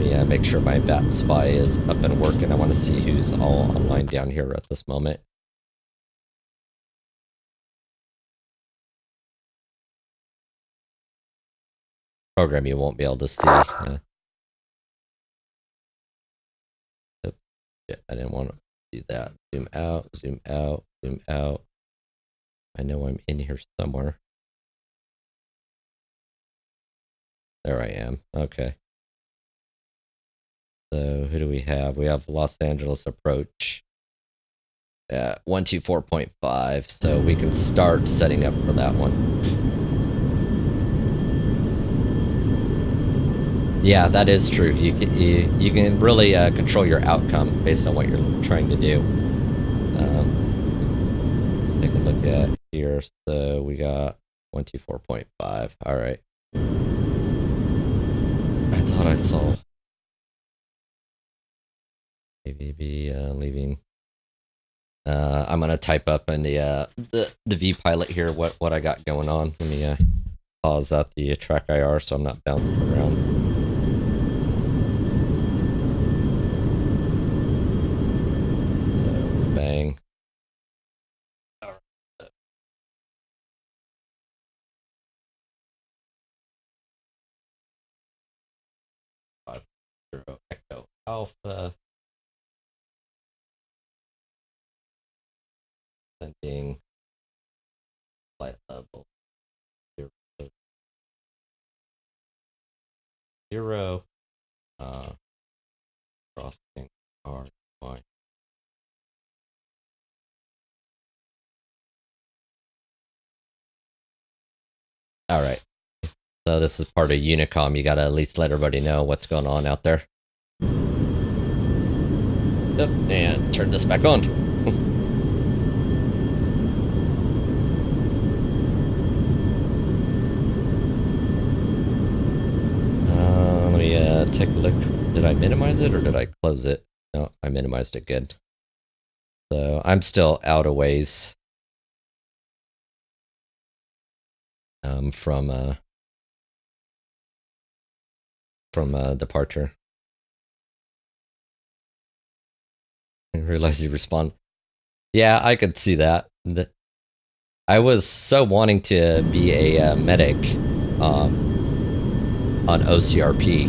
Yeah, make sure my VAT spy is up and working. I want to see who's all online down here at this moment. Program you won't be able to see. Yeah, I didn't want to do that. Zoom out, zoom out, zoom out. I know I'm in here somewhere. There I am. Okay. So who do we have? We have Los Angeles approach at 124.5. So we can start setting up for that one. Yeah, that is true. You can really control your outcome based on what you're trying to do. Take a look at here. So we got 124.5. All right. I thought I saw AVB leaving. I'm gonna type up in the V pilot here what I got going on. Let me pause out the track IR so I'm not bouncing around. Bang. Echo Alpha. Sending flight level 0. Crossing R1. All right. So this is part of Unicom. You gotta at least let everybody know what's going on out there. Yep, and turn this back on. Let me take a look. Did I minimize it or did I close it? No, I minimized it. Good. So I'm still out a ways from departure. I realized you respond. Yeah, I could see that. I was so wanting to be a medic on OCRP,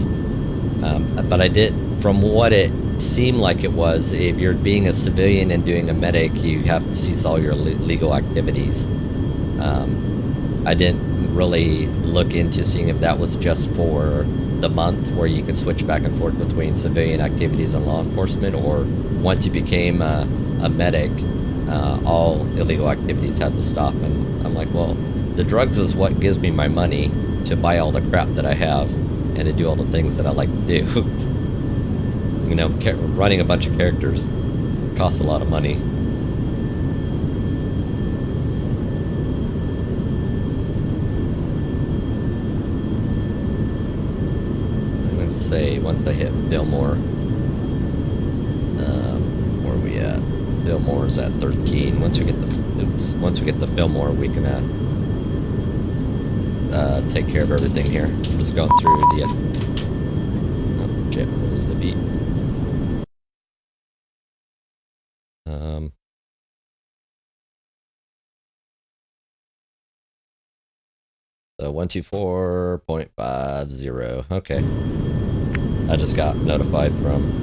but I did. From what it seemed like it was, if you're being a civilian and doing a medic, you have to cease all your legal activities. I didn't really look into seeing if that was just for the month where you could switch back and forth between civilian activities and law enforcement, or once you became a medic, all illegal activities had to stop. And I'm like, well, the drugs is what gives me my money to buy all the crap that I have and to do all the things that I like to do. You know, running a bunch of characters costs a lot of money. Say once I hit Fillmore, where are we at? Fillmore's at 13. Once we get the Fillmore, we can take care of everything here. I'm just going through the oh shit, what was the beat? So 124.50. Okay. I just got notified from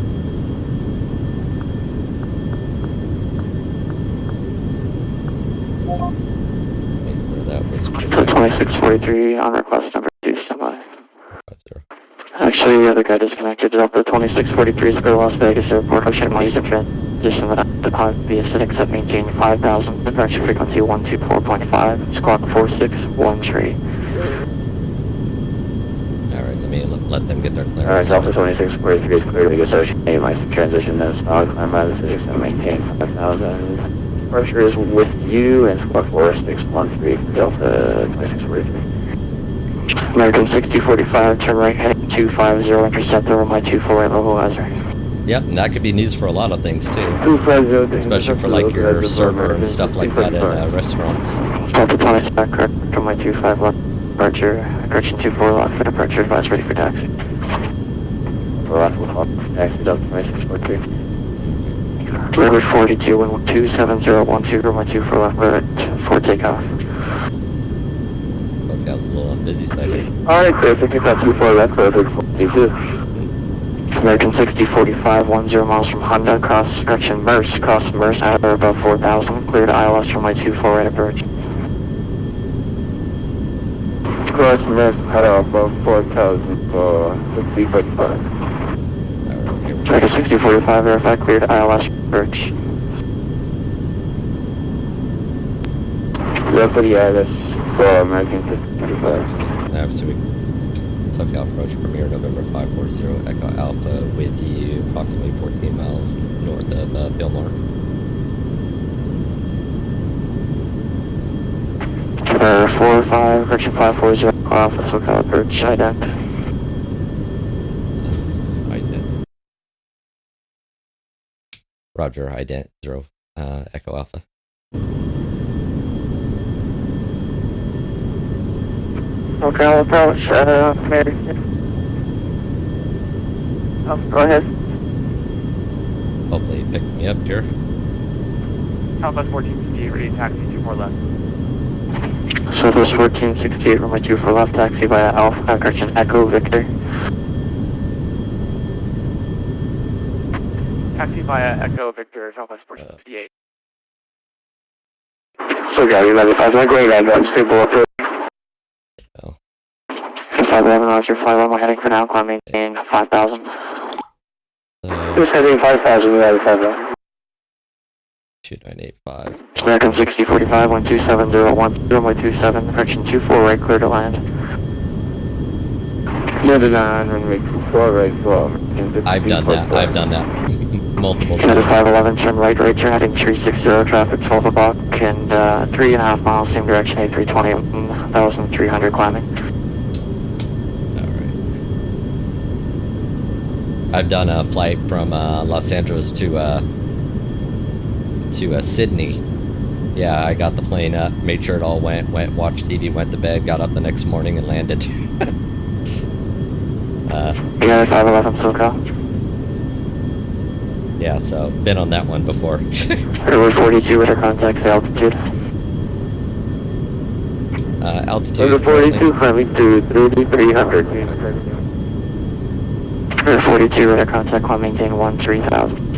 that was 2643 on request number 2 standby. Actually, the other guy disconnected up to 2643 Square Las Vegas Airport. Ocean Miles of transition without the pod via setting set maintain 5000. Departure frequency 124.5. Squawk 4613. Let them get their clearance. Alright, Alpha 2643 is clear to make associate my transition as climb out of the 6 and maintain 5000. Departure is with you and squawk 4613 Delta 2643. American 6045, turn right heading 250, intercept over my 24 at localizer. Yep, and that could be used for a lot of things too. 250, Especially for like your server and stuff like that in restaurants. Delta 20 back, correct, runway 25 left, departure, correction 24 left for departure, advise ready for taxi. Left with hot taxi, Delta 2643. Runway 42, wind 27012, runway 24 left, right for takeoff. Local's a little on busy side here. Alright, perfect. It's not too far left, perfect. 42. American 6045, 10 miles from Honda, correction Merce, cross Merce at or above 4,000, cleared ILS runway 24 right approach. Cross Merce at above 4,000 for 6045. American 6045, verify cleared ILS approach. Yeah, for the ILS for American 6045. So we SoCal approach Premier November 540 Echo Alpha with you approximately 14 miles north of Fillmore. Number 45, correction 540 Echo Alpha, SoCal approach, ident. Ident. Roger, ident 0 Echo Alpha. SoCal approach, American. Go ahead. Hopefully he picks me up here. Southwest 1468, ready taxi 24 left. Southwest 1468, runway 24 left, taxi via Alpha, correction Echo Victor. Taxi via Echo Victor, Southwest 1468. So, Gary, 95, my great address, stable approach. Oh. 511, Roger, 51, we're heading for now, climb maintain 5,000. Who's heading 5,000 without 5,000? 2985. American 6045, 12701, runway 27, correction 24 right, clear to land. Landed on runway 24 right for American 6045. I've done that multiple United times. 511, turn right, you're heading 360, traffic 12 o'clock, and 3.5 miles, same direction, A320, 1,300 climbing. I've done a flight from Los Angeles to Sydney. Yeah, I got the plane up, made sure it all went, watched TV, went to bed, got up the next morning and landed. United 511, SoCal. Yeah, so been on that one before. Runway 42 with our contact altitude. Altitude. Number 42, climbing to 3,300. Runway 42 with our contact, climb maintain 13,000.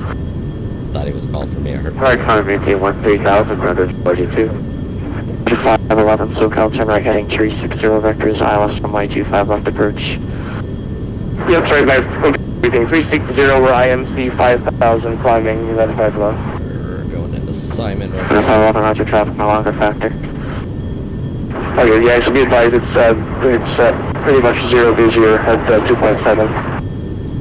Thought he was calling for me. I heard. Alright, climb maintain 13,000, runway 42. 511, SoCal, turn right, heading 360 vectors, ILS runway 25 left approach. Yep, sorry guys, everything, 360, we're IMC 5,000, climbing, United 511. We're going into Simon right United now. 511, roger, traffic no longer factor. Okay, yeah, so be advised, it's pretty much zero visual at 2.7.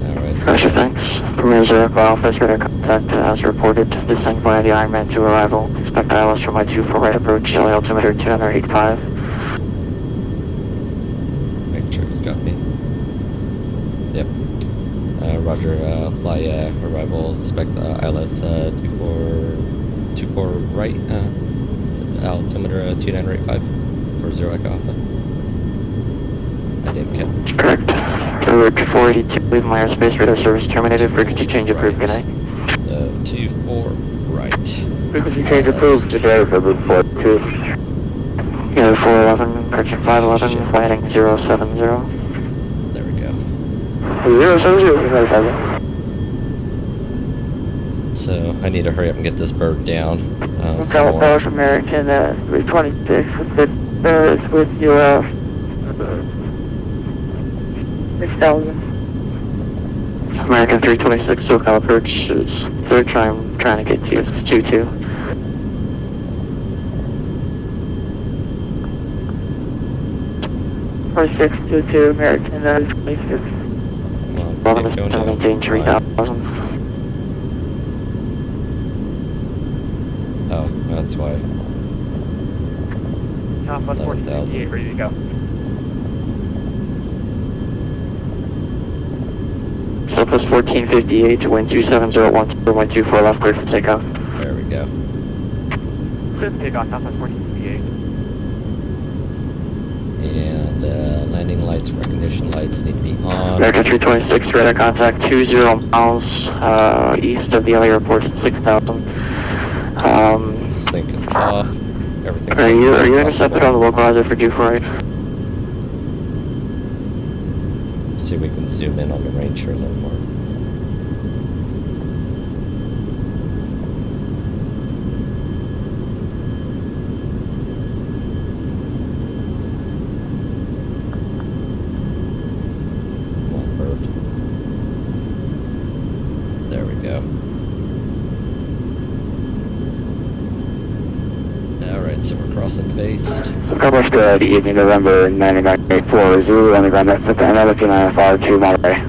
Alright, Roger, so thanks. Premier Zero Alpha is ready to contact as reported. Descend via the Ironman 2 arrival. Expect ILS from my 24 right approach, Delhi altimeter 285. make sure he's got me. Yep. Roger, fly arrival, suspect ILS 24 right, altimeter 2985 for 0 Echo Alpha. I didn't catch. Correct. Route 482, leave my airspace, radar service terminated, frequency change approved, good night. 24 right. Frequency change approved, the driver for Route 42. United 411, correction 511, flying 070. There we go. 070, United 511. So I need to hurry up and get this bird down. some South more. Dallas American 326 with you 6,000. American 326, SoCal approach is third trying to get to you, it's 22. Or 622 American 26. Come on, Welcome keep to going down. maintain 3,000. Oh, that's why. Southwest 1468, ready to go. SoCal Southwest 1458 to wind 27010, runway 24 left, cleared for takeoff. There we go. Clear for takeoff, Southwest 1458. And landing lights, recognition lights need to be on. American 326, radar contact 20 miles east of the LA airport at 6,000. Sync is off. Everything's Are you intercepted on the localizer for 248? See if we can zoom in on the range here a little more. Come on, bird. There we go. Alright, so we're crossing based. Coverage good evening, November 9984, Zulu, underground, another 2952, Monterey.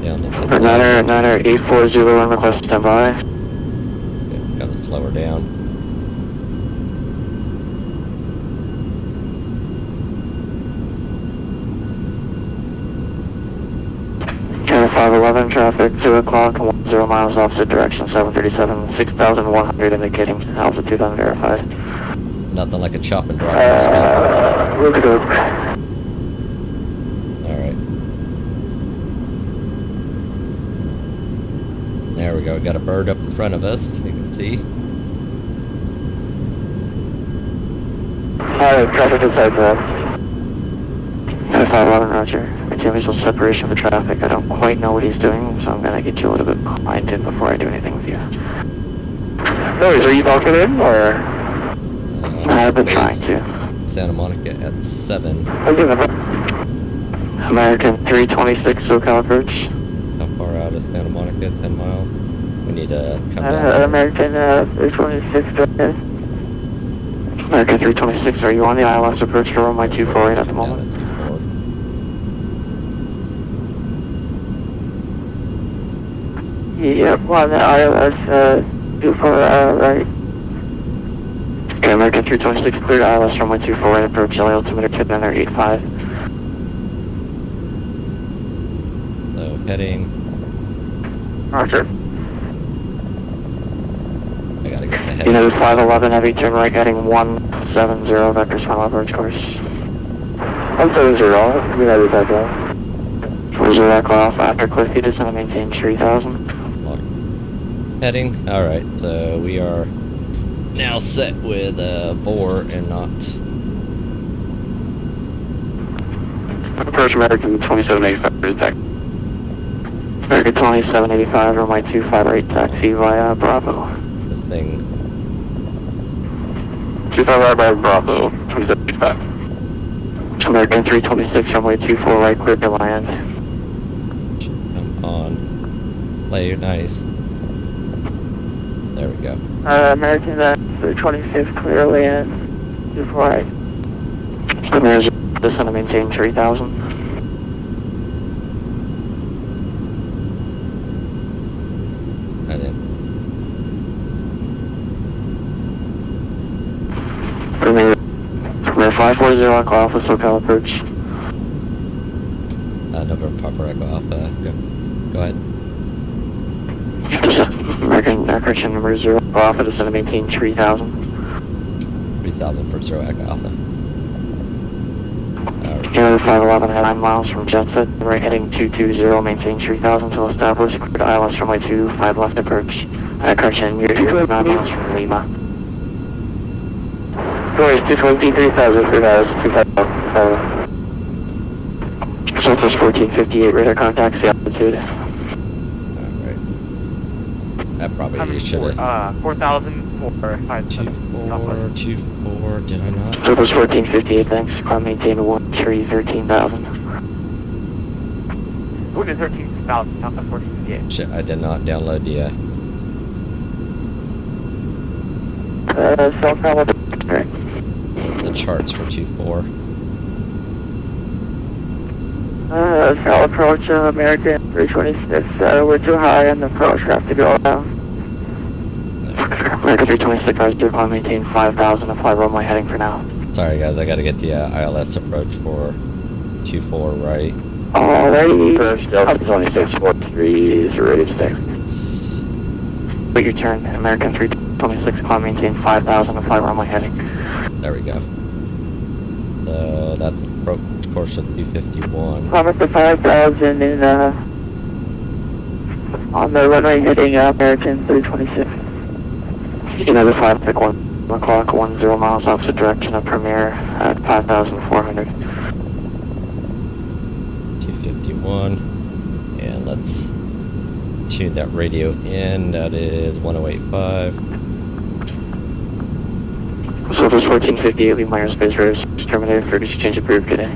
Down into the Niner 84 Zulu and request standby. Okay, gotta slow her down. Channel 511 traffic 2 o'clock, 10 miles opposite direction, 737, 6,100 indicating altitude unverified. Nothing like a chop and drop speed. Look it up. Alright. There we go, we got a bird up in front of us, you can see. Alright, traffic inside that. 511, roger. Maintain visual separation for traffic. I don't quite know what he's doing, so I'm gonna get you a little bit behind him before I do anything with you. No worries, are you walking in, or? I've been trying to. Santa Monica at 7. American 326 SoCal approach. How far out is Santa Monica? 10 miles? We need to come down. American 326, okay. American 326, are you on the ILS approach to runway 248 at the Down moment? at 24. Yep, on the ILS 24, right. Okay, American 326 cleared ILS runway 248 approach, LA altimeter 1085. So heading. Roger. I gotta get the head. You know, 511 heavy turn right heading 170 vectors final approach course. 170, United Echo Golf. 40 Echo Alpha after cliff heat is going to maintain 3000. Heading. Alright, so we are now set with bore and not. Approach American 2785 taxi. American 2785 runway 258 taxi via Bravo. This thing. 258 by Bravo 2785. American 326 runway 24 right clear to land. Come on. Play nice. There we go. American 326 clear land. 24 right. American this going to maintain 3000. I didn't. Remember 540 Echo Alpha SoCal approach. November Papa Echo Alpha. Go ahead. American correction number 0 Alpha is going to maintain 3000. 3000 for 0 Echo Alpha. Canada 511 at 9 miles from Jetset. Right heading 220, maintain 3000 till established. Cleared ILS runway 25 left approach. Correction, you're 9 miles from Lima. Noise 220, 3000, cleared ILS 25. Southwest 1458, radar contact, the altitude. Alright. That probably should have. 4,000 for 24, did I not? Southwest 1458, thanks. Climb maintain 13,000. Wind is 13,000, Southwest 1458. Shit, I did not download the the charts for 24. South approach, American 326, we're too high on the approach, we have to go down. American 326, I was climb maintain 5,000 to fly runway heading for now. Sorry guys, I gotta get the ILS approach for 24 right. Alrighty. Approach Delta 2643 is ready to stay. Wait your turn. American 326, climb maintain 5,000 and fly runway heading. There we go. So that's approach course of 251. Climb up to 5,000 in, on the runway heading American 326. Another 5, pick 1 o'clock, 10 miles opposite direction of Premier at 5,400. 251. And let's tune that radio in. That is 1085. Silver's 1458, leave my airspace rails terminated, frequency change approved today.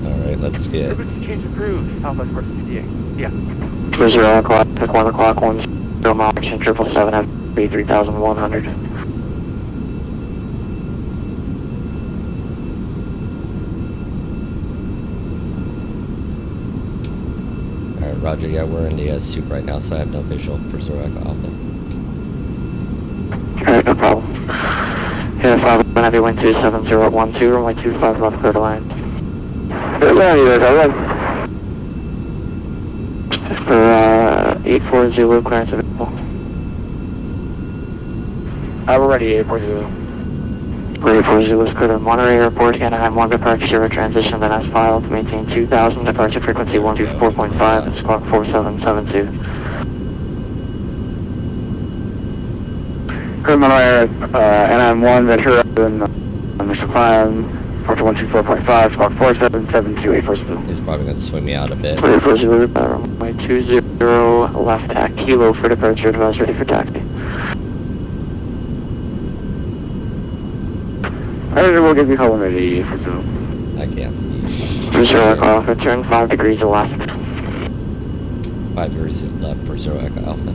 Alright, let's get Frequency change approved. Southwest 1458. Yeah. 0 o'clock, pick 1 o'clock, 10 mile action, 777 at 3,100. Alright, Roger, yeah, we're in the soup right now, so I have no visual for 0 Echo Alpha. Alright, no problem. Yeah, 5, heavy wind 27012, runway 25 left, clear to land. Clear to land, you guys, alright. For 840 Zulu, clearance available. I'm ready, 840. 840 Zulu is clear to Monterey Airport, Anaheim 1 departure, 0 transition, then as filed, maintain 2000, departure frequency 124.5, and squawk 4772. Criminal Air, Anaheim 1, Ventura, and Mr. Climb, 124.5, squawk 4772, 840. He's probably going to swing me out a bit. 840 Zulu, runway 20 left at Kilo for departure, advise ready for taxi. We'll give you call when ready for Zoom. I can't see. 0 Echo Alpha, turn 5 degrees left. 5 degrees left for 0 Echo Alpha.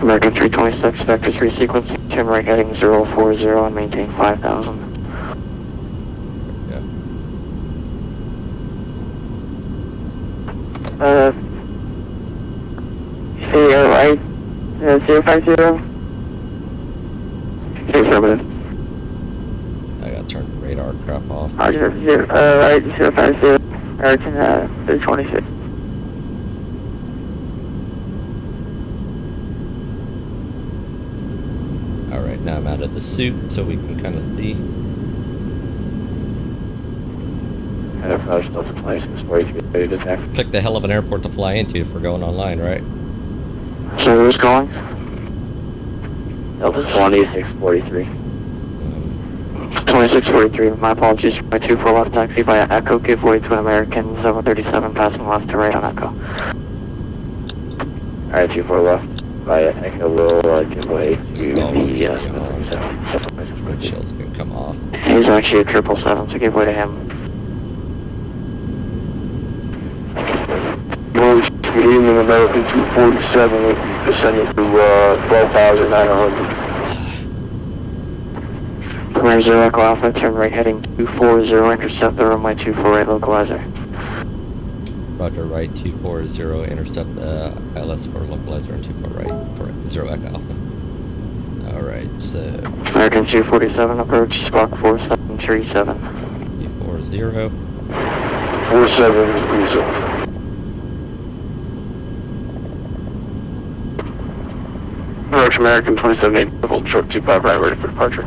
American 326, vector 3 sequence, turn right heading 040 and maintain 5,000. Yeah. Say right, 050? Affirmative. I gotta turn the radar crap off. Roger, right, 050, American 326. Alright, now I'm out of the suit, so we can kind of see. Approach Delta 2643 ready to taxi. Picked a hell of an airport to fly into if we're going online, right? So who's calling? Delta 2643. 2643, my apologies for my 24 left taxi via Echo, give way to an American 737 passing left to right on Echo. Alright, 24 left. Via Echo will give way to the Windshield's gonna come off. He's actually a 777, so give way to him. Good evening, American 247, descending to 12,900. Premier 0 Echo Alpha, turn right heading 240, intercept the runway 248 localizer. Roger, right, 240, intercept the ILS for localizer and 24 right for 0 Echo Alpha. Alright, so American 247, approach squawk 4737. 240. 4730. Approach American 2780, hold short 25 right, ready for departure.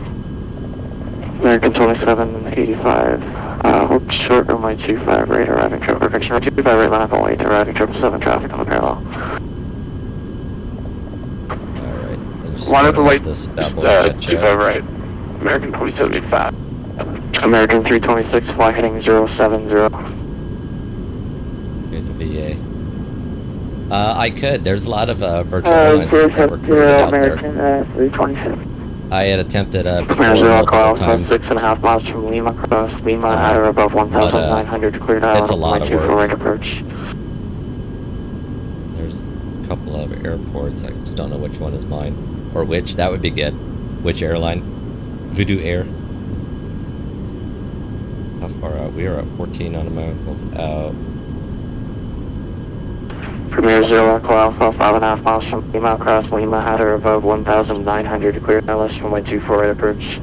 American 2785, hold short runway 25 right, arriving triple correction, 25 right line up on way to arriving 777 traffic on the parallel. Alright, Line up and wait, this bad boy 25 right, American 2785. American 326, fly heading 070. Go to VA. I could. There's a lot of virtual airlines that were created out there. American 326. I had attempted before Premier 0 Echo multiple Alpha, times. 6.5 miles from Lima, cross Lima at or above 1,900, cleared island, it's a lot of work. right approach. There's a couple of airports. I just don't know which one is mine. Or which. That would be good. Which airline? Voodoo Air. How far out? We are at 14 nauticals out. Premier 0 Echo Alpha, 5.5 miles from Lima, cross Lima at or above 1,900, cleared ILS, runway 24 right approach.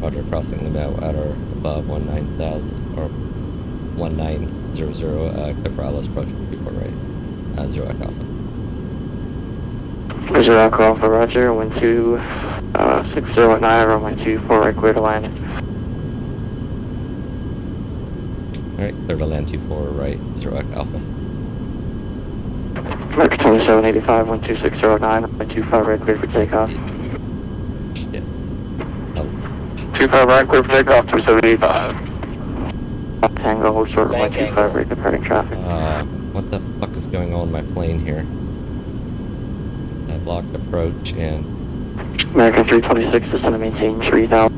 Roger, crossing limit at or above 19,000 or 1900, clear for ILS approach before right. 0 Echo Alpha. Zero Echo Alpha, Roger, 12609, runway 24, right clear to land. Alright, clear to land 24 right, 0 Echo Alpha. American 2785, 12609, runway 25, right clear for takeoff. Shit. Oh, 25 right, clear for takeoff, 2785. Tango, hold short, runway 25, right departing traffic. what the fuck is going on with my plane here? I blocked approach and... American 326, descend to maintain 3000.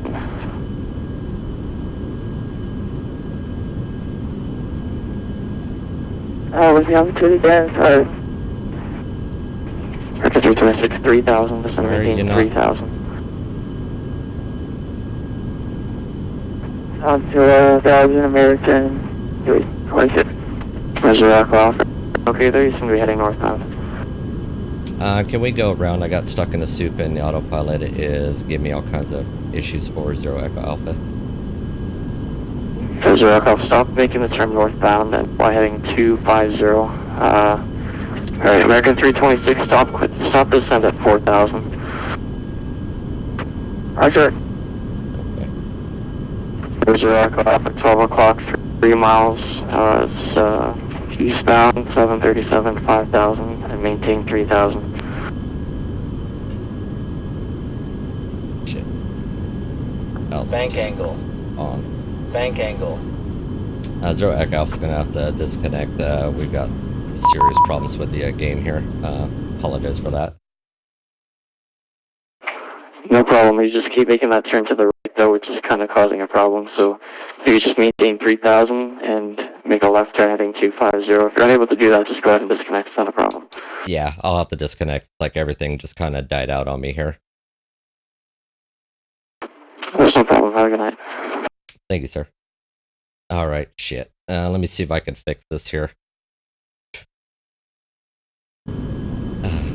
What's the altitude again? Sorry. American 326, 3000, descend to Where are you maintain not? 3000. On to 1000 American 326. Zero Echo Alpha. Okay, there you seem to be heading northbound. Can we go around? I got stuck in the soup and the autopilot is giving me all kinds of issues for 0 Echo Alpha. Zero Echo Alpha, stop making the turn northbound and fly heading 250. Alright, American 326, stop descend at 4000. Roger. Okay. Zero Echo Alpha, 12 o'clock, 3 miles, it's eastbound, 737, 5000, and maintain 3000. Shit. Oh, Bank angle. on. Bank angle. 0 Echo Alpha's gonna have to disconnect. We've got serious problems with the game here. Apologize for that. No problem, you just keep making that turn to the right though, which is kind of causing a problem, so you just maintain 3000 and make a left turn heading 250. If you're unable to do that, just go ahead and disconnect, it's not a problem. Yeah, I'll have to disconnect. Like everything just kind of died out on me here. That's no problem, have a good night. Thank you, sir. Alright, shit. Let me see if I can fix this here.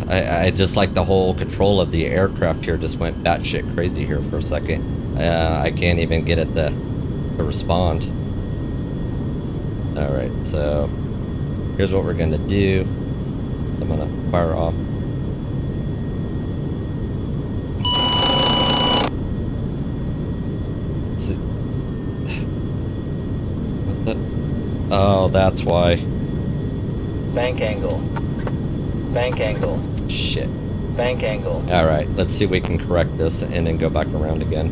I just like the whole control of the aircraft here just went batshit crazy here for a second. I can't even get it to respond. Alright, so here's what we're gonna do. So I'm gonna fire off. What the? Oh, that's why. Bank angle. Bank angle. Shit. Bank angle. Alright, let's see if we can correct this and then go back around again.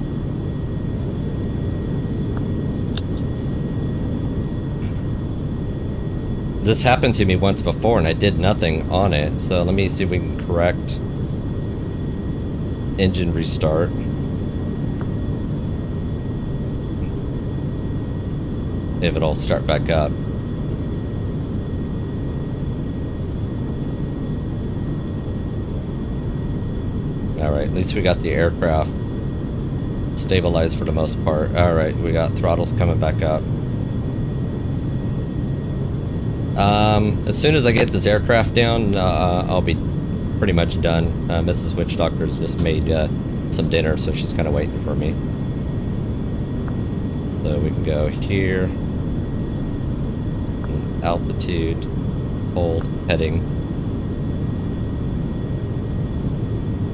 This happened to me once before and I did nothing on it, so let me see if we can correct. Engine restart. If it'll start back up. Alright, at least we got the aircraft stabilized for the most part. Alright, we got throttles coming back up. As soon as I get this aircraft down, I'll be pretty much done. Mrs. Witch Doctor's just made some dinner, so she's kind of waiting for me. So we can go here. Altitude. Hold. Heading.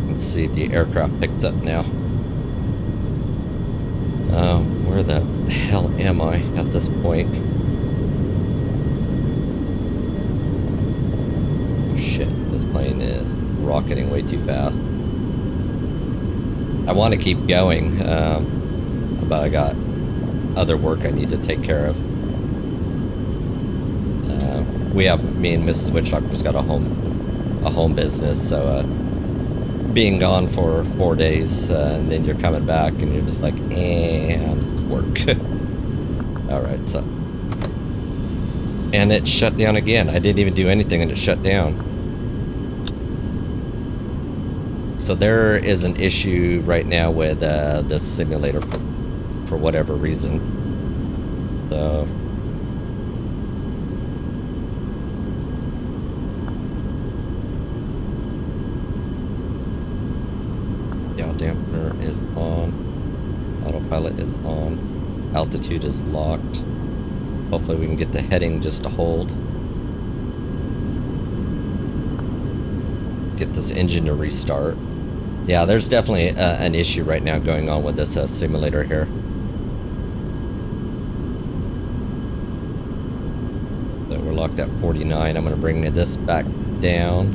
Let's see if the aircraft picks up now. Where the hell am I at this point? Oh shit, this plane is rocketing way too fast. I want to keep going, but I got other work I need to take care of. Me and Mrs. Witch Doctor's got a home business, so being gone for 4 days, and then you're coming back and you're just like, and work. Alright, so. And it shut down again. I didn't even do anything and it shut down. So there is an issue right now with this simulator for whatever reason. So. Yaw dampener is on. Autopilot is on. Altitude is locked. Hopefully we can get the heading just to hold. Get this engine to restart. Yeah, there's definitely an issue right now going on with this simulator here. So we're locked at 49. I'm going to bring this back down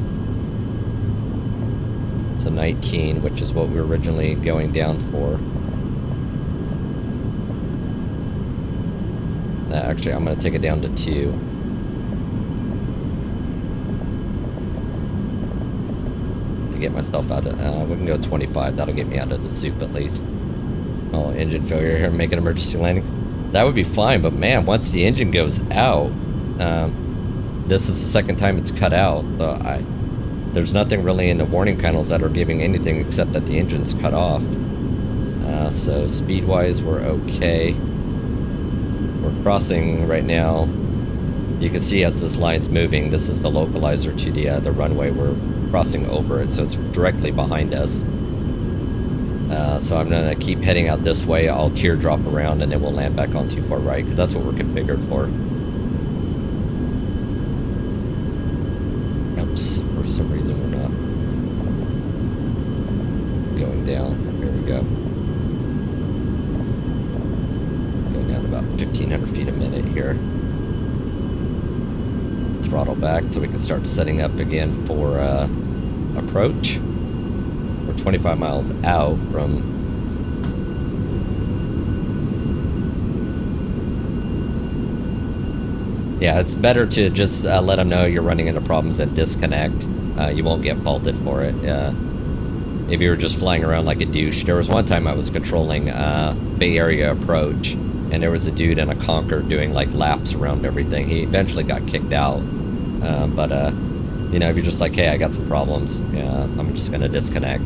to 19, which is what we were originally going down for. Actually, I'm going to take it down to 2. To get myself out of, we can go 25. That'll get me out of the soup at least. Oh, engine failure here, make an emergency landing. That would be fine, but man, once the engine goes out, this is the second time it's cut out, so there's nothing really in the warning panels that are giving anything except that the engine's cut off. So speed-wise, we're okay. We're crossing right now. You can see as this line's moving, this is the localizer to the runway. We're crossing over it, so it's directly behind us. So I'm gonna keep heading out this way. I'll teardrop around and then we'll land back on 24 right, because that's what we're configured for. Oops, for some reason we're not going down. Here we go. Going down about 1,500 feet a minute here. Throttle back so we can start setting up again for approach. We're 25 miles out from yeah, it's better to just let them know you're running into problems and disconnect. You won't get faulted for it. If you were just flying around like a douche. There was one time I was controlling Bay Area approach, and there was a dude in a Concord doing like laps around everything. He eventually got kicked out. You know, if you're just like, hey, I got some problems, I'm just gonna disconnect.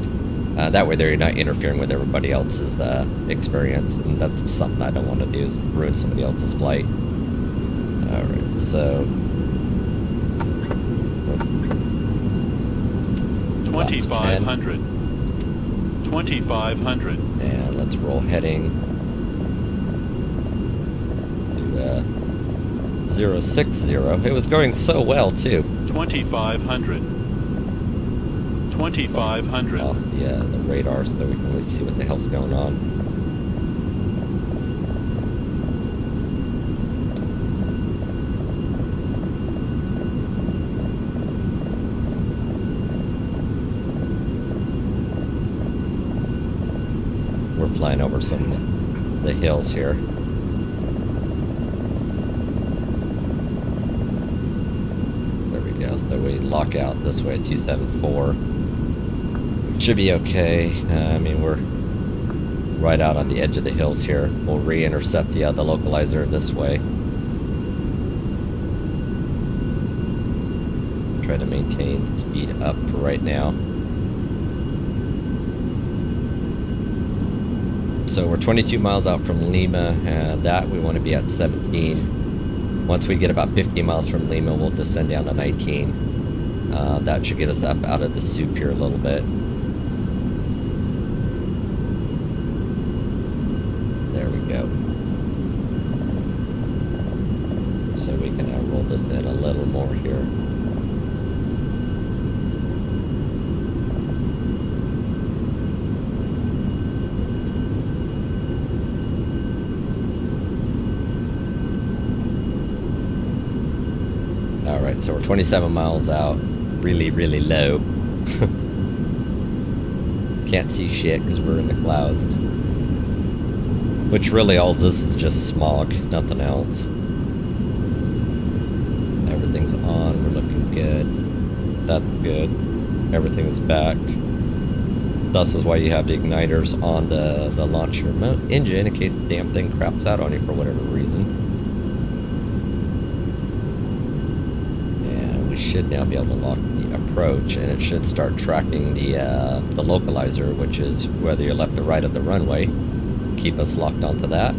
That way there you're not interfering with everybody else's experience, and that's something I don't want to do, is ruin somebody else's flight. Alright, so 2,500. 2,500. And let's roll heading to 060. It was going so well too. 2,500. 2,500. Off the radar so that we can really see what the hell's going on. We're flying over some of the hills here. There we go. So we lock out this way at 274. Should be okay. I mean, we're right out on the edge of the hills here. We'll re-intercept the localizer this way. Try to maintain speed up for right now. So we're 22 miles out from Lima, and that we want to be at 17. Once we get about 15 miles from Lima, we'll descend down to 19. That should get us up out of the soup here a little bit. There we go. So we can roll this in a little more here. Alright, so we're 27 miles out. Really, really low. Can't see shit because we're in the clouds. Which really all this is just smog, nothing else. Everything's on, we're looking good. That's good. Everything's back. Thus is why you have the igniters on the launcher engine in case the damn thing craps out on you for whatever reason. Should now be able to lock the approach, and it should start tracking the localizer, which is whether you're left or right of the runway. Keep us locked onto that.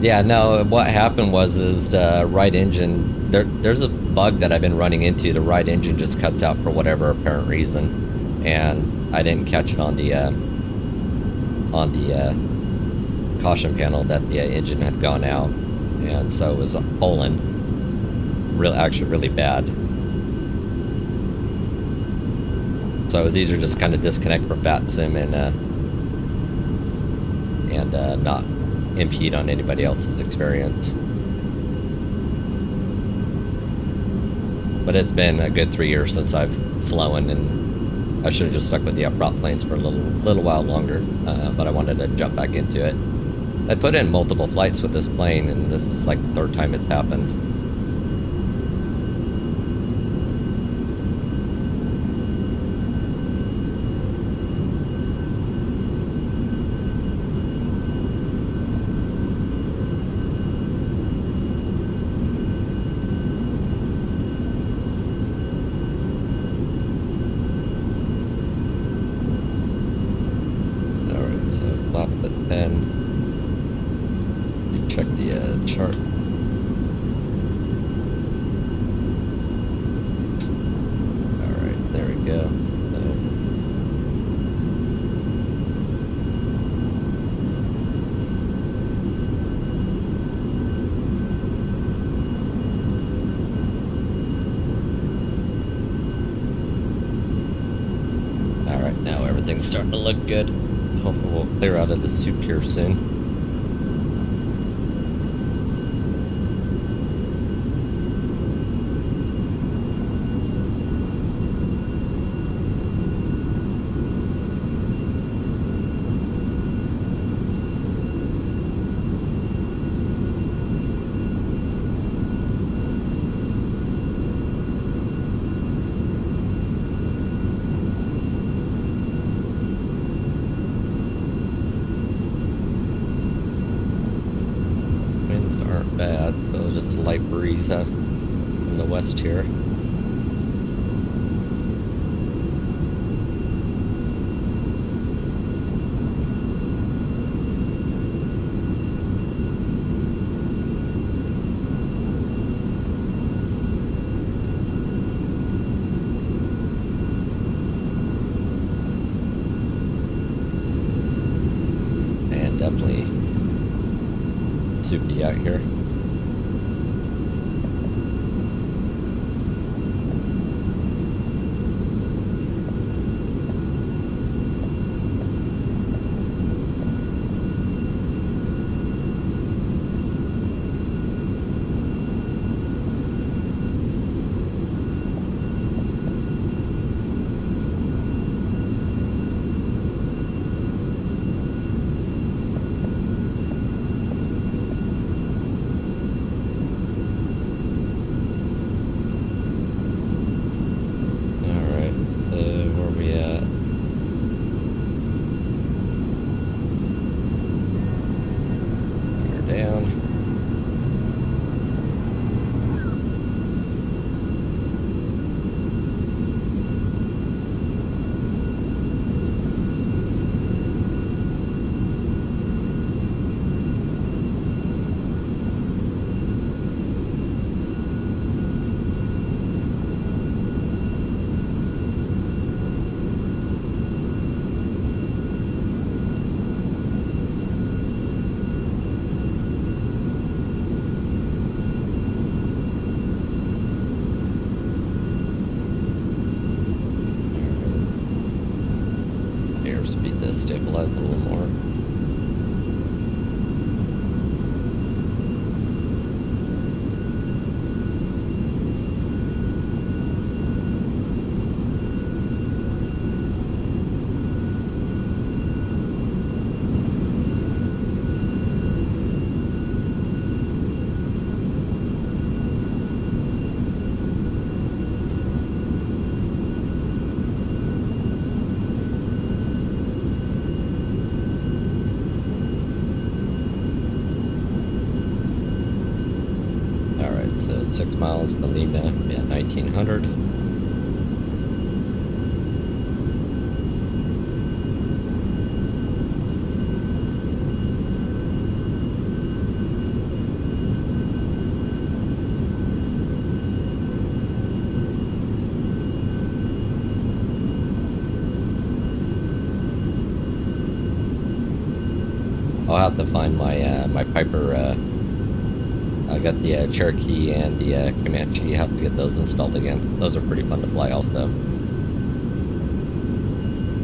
Yeah, no, what happened was the right engine, there's a bug that I've been running into. The right engine just cuts out for whatever apparent reason, and I didn't catch it on the caution panel that the engine had gone out, and so it was pulling actually really bad. So it was easier to just kind of disconnect from VATSIM and not impede on anybody else's experience. But it's been a good 3 years since I've flown, and I should have just stuck with the upright planes for a little while longer, but I wanted to jump back into it. I put in multiple flights with this plane, and this is like the third time it's happened. Alright, so flap at 10. Check the chart. Alright, there we go. Alright, now everything's starting to look good. Hopefully we'll clear out of the soup here soon. Bad, so just a light breeze from the west here. And definitely soupy out here. Stabilize a little more. So 6 miles to Lima, yeah, 1900. I'll have to find my my Piper. I got the Cherokee and the Comanche. You have to get those installed again. Those are pretty fun to fly also.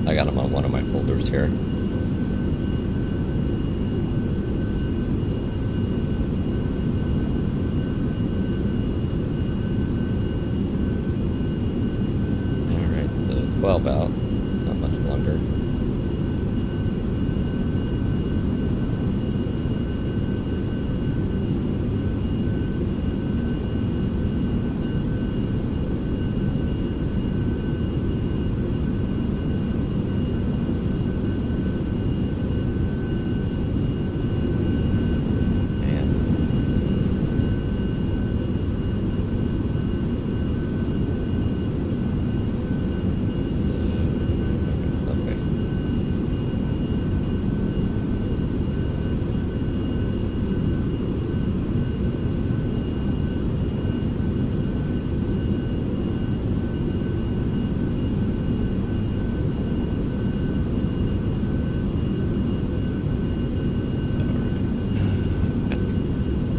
I got them on one of my folders here. Alright, so 12 out. Not much longer.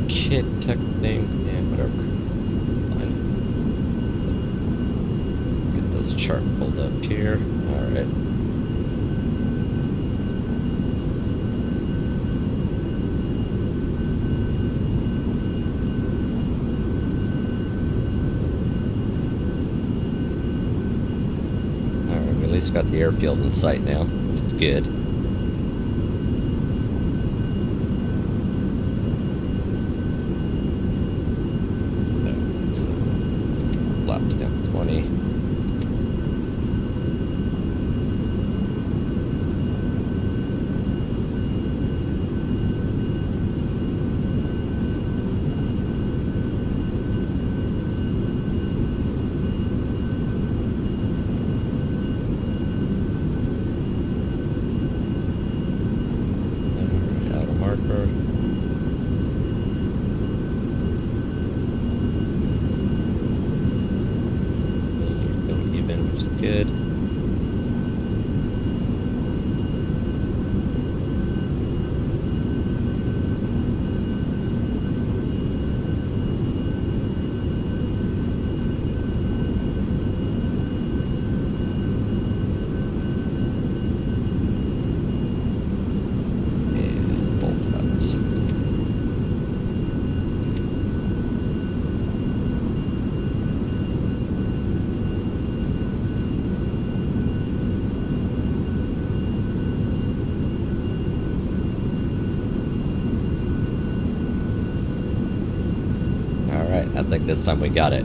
Kit tech thing, and whatever. Fine. Get this chart pulled up here. Alright. Alright, we at least got the airfield in sight now, which is good. Flaps down to 20. Outer marker. Which is good. And both buttons. Alright, I think this time we got it.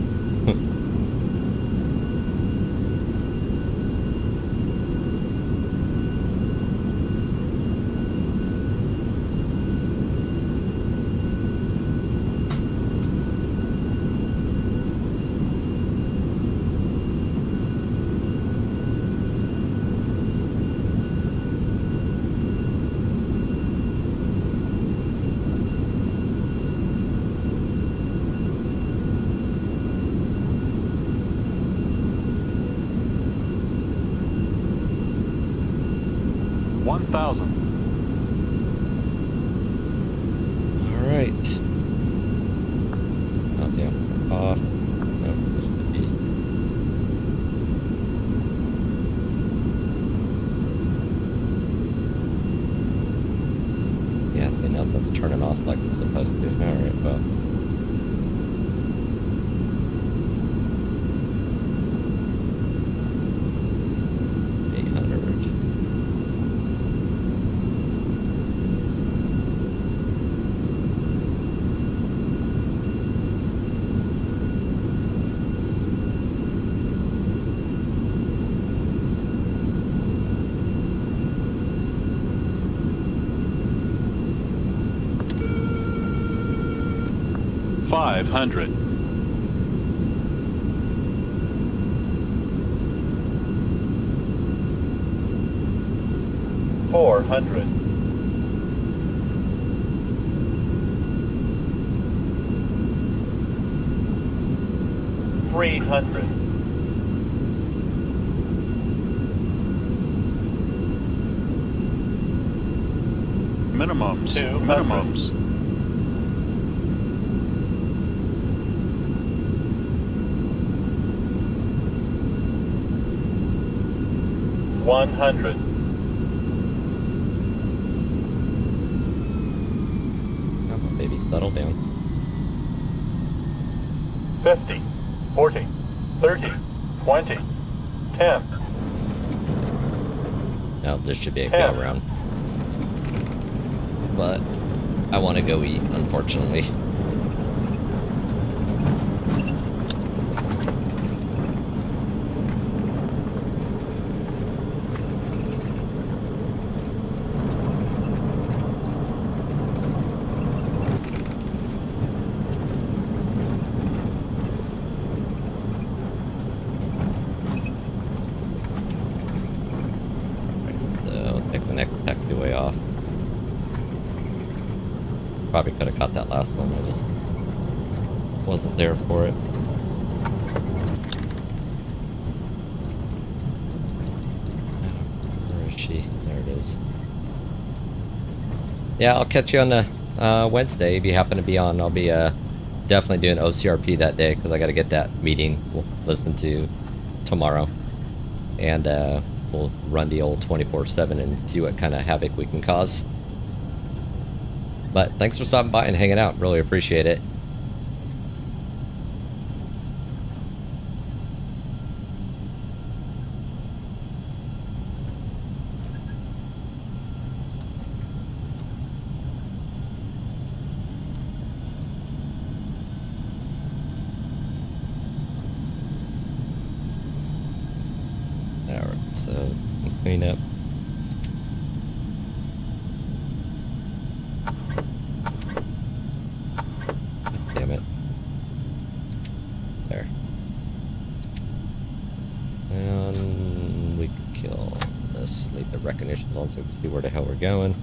$1,000. Alright. Oh, damn. Off. No, this should be. Yeah, see, nothing's turning off like it's supposed to. Alright, well. $500. $400. $300. Minimums. 200. Minimums. 100. Come on, baby, settle down. 50, 40, 30, 20, 10. Now this should be a Yeah. go around. But I want to go eat, unfortunately. So take the next taxiway off. Probably could have caught that last one, I just wasn't there for it. Where is she? There it is. Yeah, I'll catch you on the Wednesday if you happen to be on. I'll be definitely doing OCRP that day because I got to get that meeting we'll listen to tomorrow. And we'll run the old 24/7 and see what kind of havoc we can cause. But thanks for stopping by and hanging out. Really appreciate it. Alright, so clean up. Damn it. There. And we can kill this, leave the recognitions on so we can see where the hell we're going.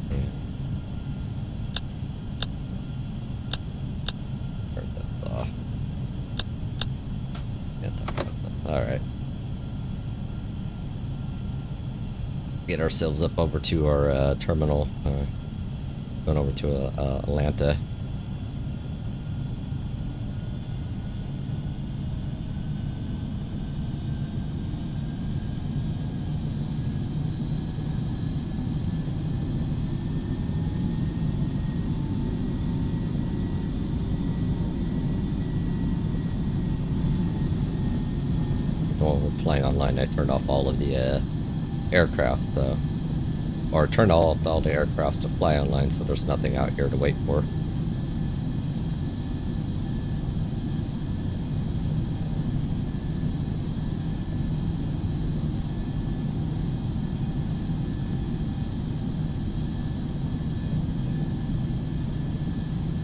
And turn that off. Alright. Get ourselves up over to our terminal. Going over to Atlanta. While we're flying online, I turned off all of the aircraft, or turned off all the aircrafts to fly online, so there's nothing out here to wait for.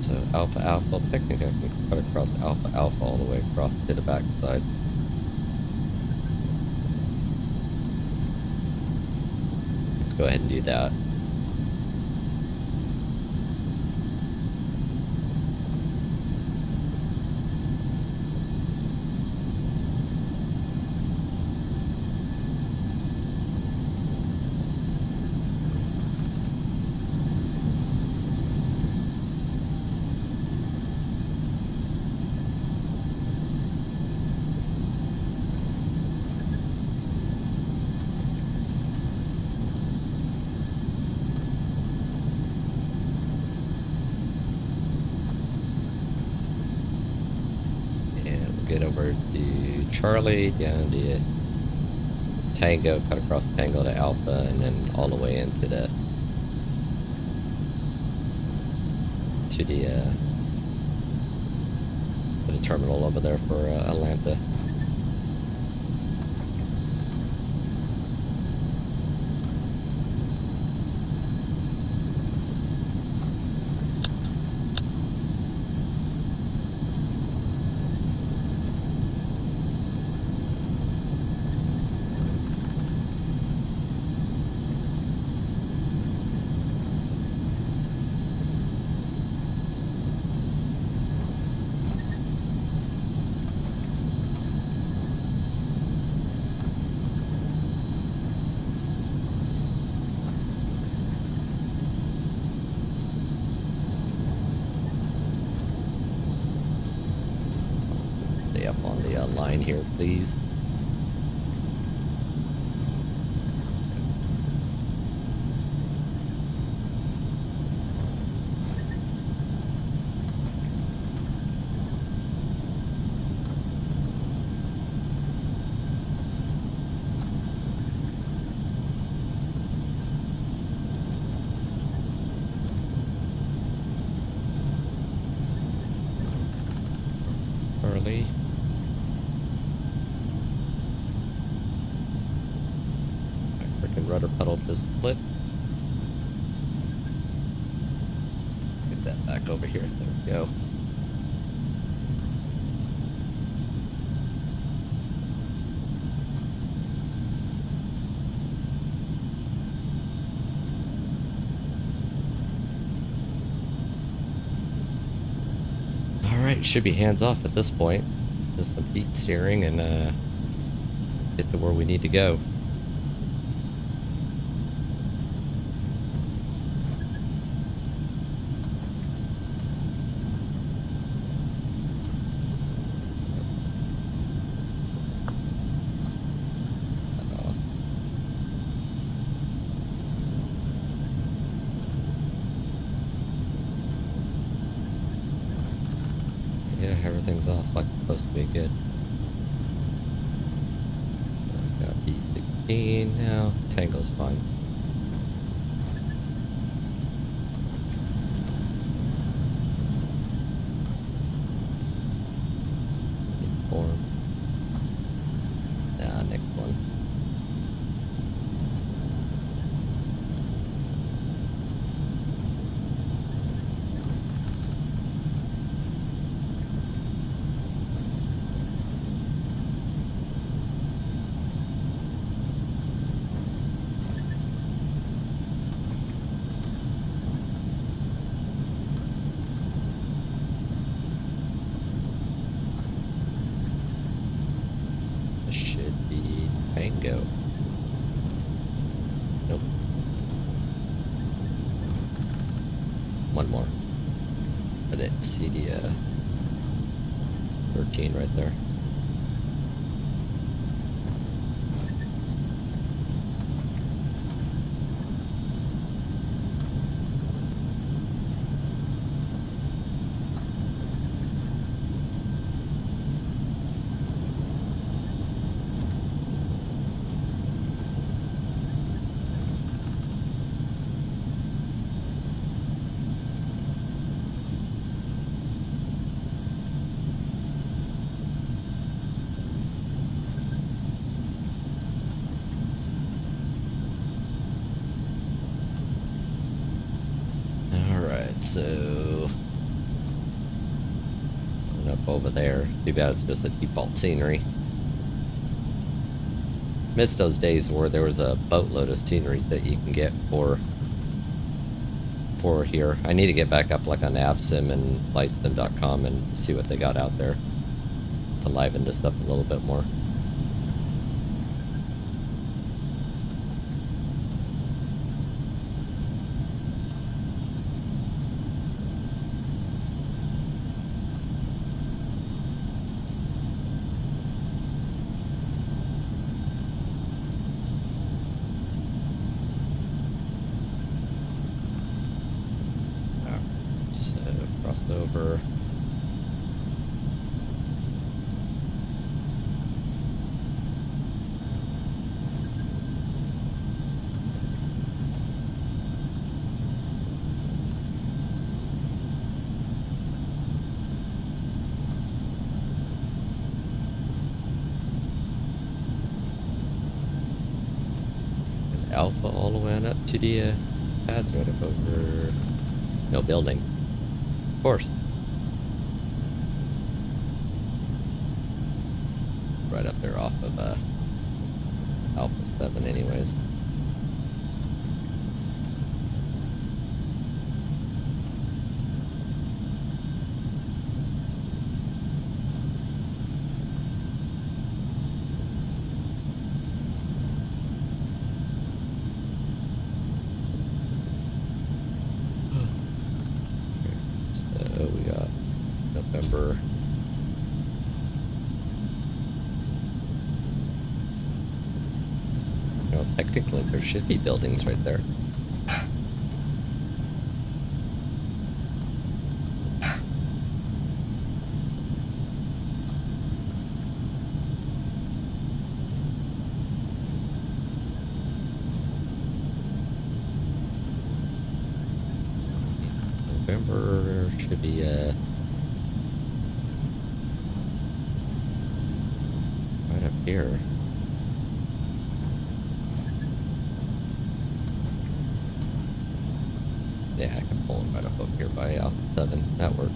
So Alpha Alpha, technically I can cut across Alpha Alpha all the way across to the back side. Let's go ahead and do that. Get over to Charlie, down to Tango, cut across Tango to Alpha, and then all the way into the terminal over there for Atlanta. Stay up on the line here, please. Early. My frickin' rudder pedal just slipped. Get that back over here. There we go. Alright, should be hands off at this point. Just some feet steering and get to where we need to go. Yeah, everything's off like it's supposed to be good. Got B16 now. Tango's fine. Form. Nah, next one. Should be Tango. Nope. One more. I didn't see the 13 right there. So, up over there. Too bad it's just a default scenery. Missed those days where there was a boatload of sceneries that you can get for here. I need to get back up like on VATSIM and lightsim.com and see what they got out there to liven this up a little bit more. Over. And Alpha all the way on up to the path right up over. No building. Of course. Right up there off of Alpha 7 anyways. So we got November Technically, there should be buildings right there. November should be right up here. Yeah, I can pull him right up over here by Alpha 7. That works.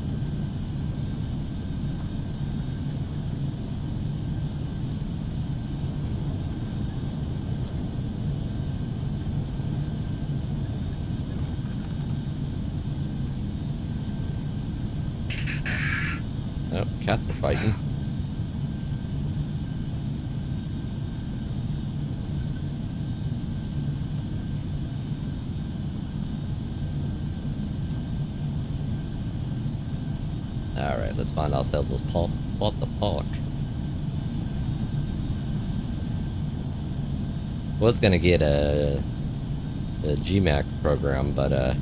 Oh, cats are fighting. Alright, let's find ourselves a spot to park. Was gonna get a GMAX program, but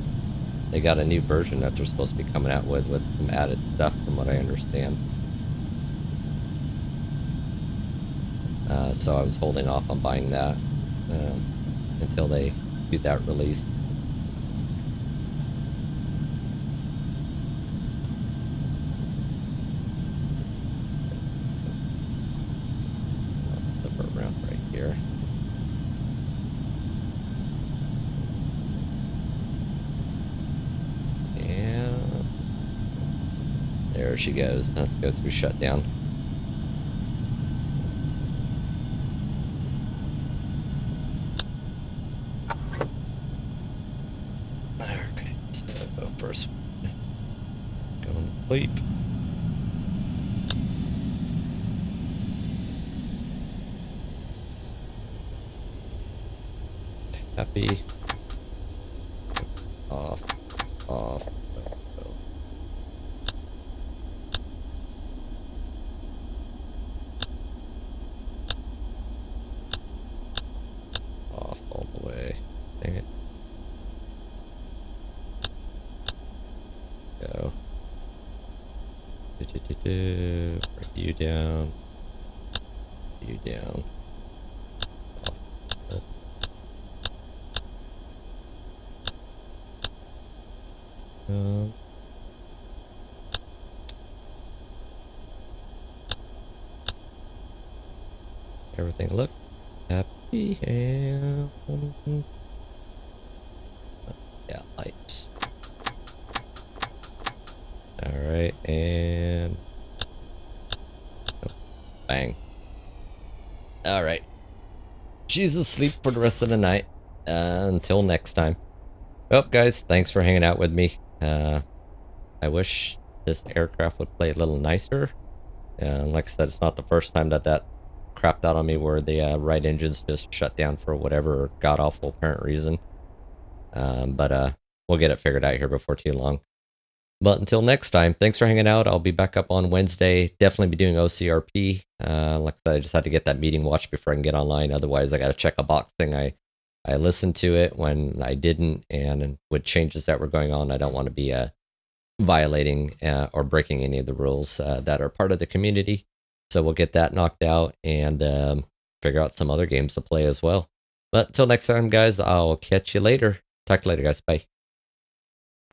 they got a new version that they're supposed to be coming out with some added stuff from what I understand. So I was holding off on buying that until they do that release. I'll flip her around right here. And there she goes. Let's go through shutdown. Okay, so I'll go first. Going to sleep. Happy. Off. Off. Off all the way. Dang it. Go. Bring you down. You down. Everything looks happy and yeah, lights. All right, and bang. All right, she's asleep for the rest of the night. Until next time. Well, guys, thanks for hanging out with me. I wish this aircraft would play a little nicer. Like I said, it's not the first time that crapped out on me where the right engines just shut down for whatever god-awful apparent reason. But we'll get it figured out here before too long. But until next time, thanks for hanging out. I'll be back up on Wednesday. Definitely be doing OCRP. Like I said, I just had to get that meeting watched before I can get online. Otherwise, I got to check a box thing. I listened to it when I didn't, and with changes that were going on, I don't want to be violating or breaking any of the rules that are part of the community. So we'll get that knocked out and figure out some other games to play as well. But until next time, guys, I'll catch you later. Talk to you later, guys. Bye.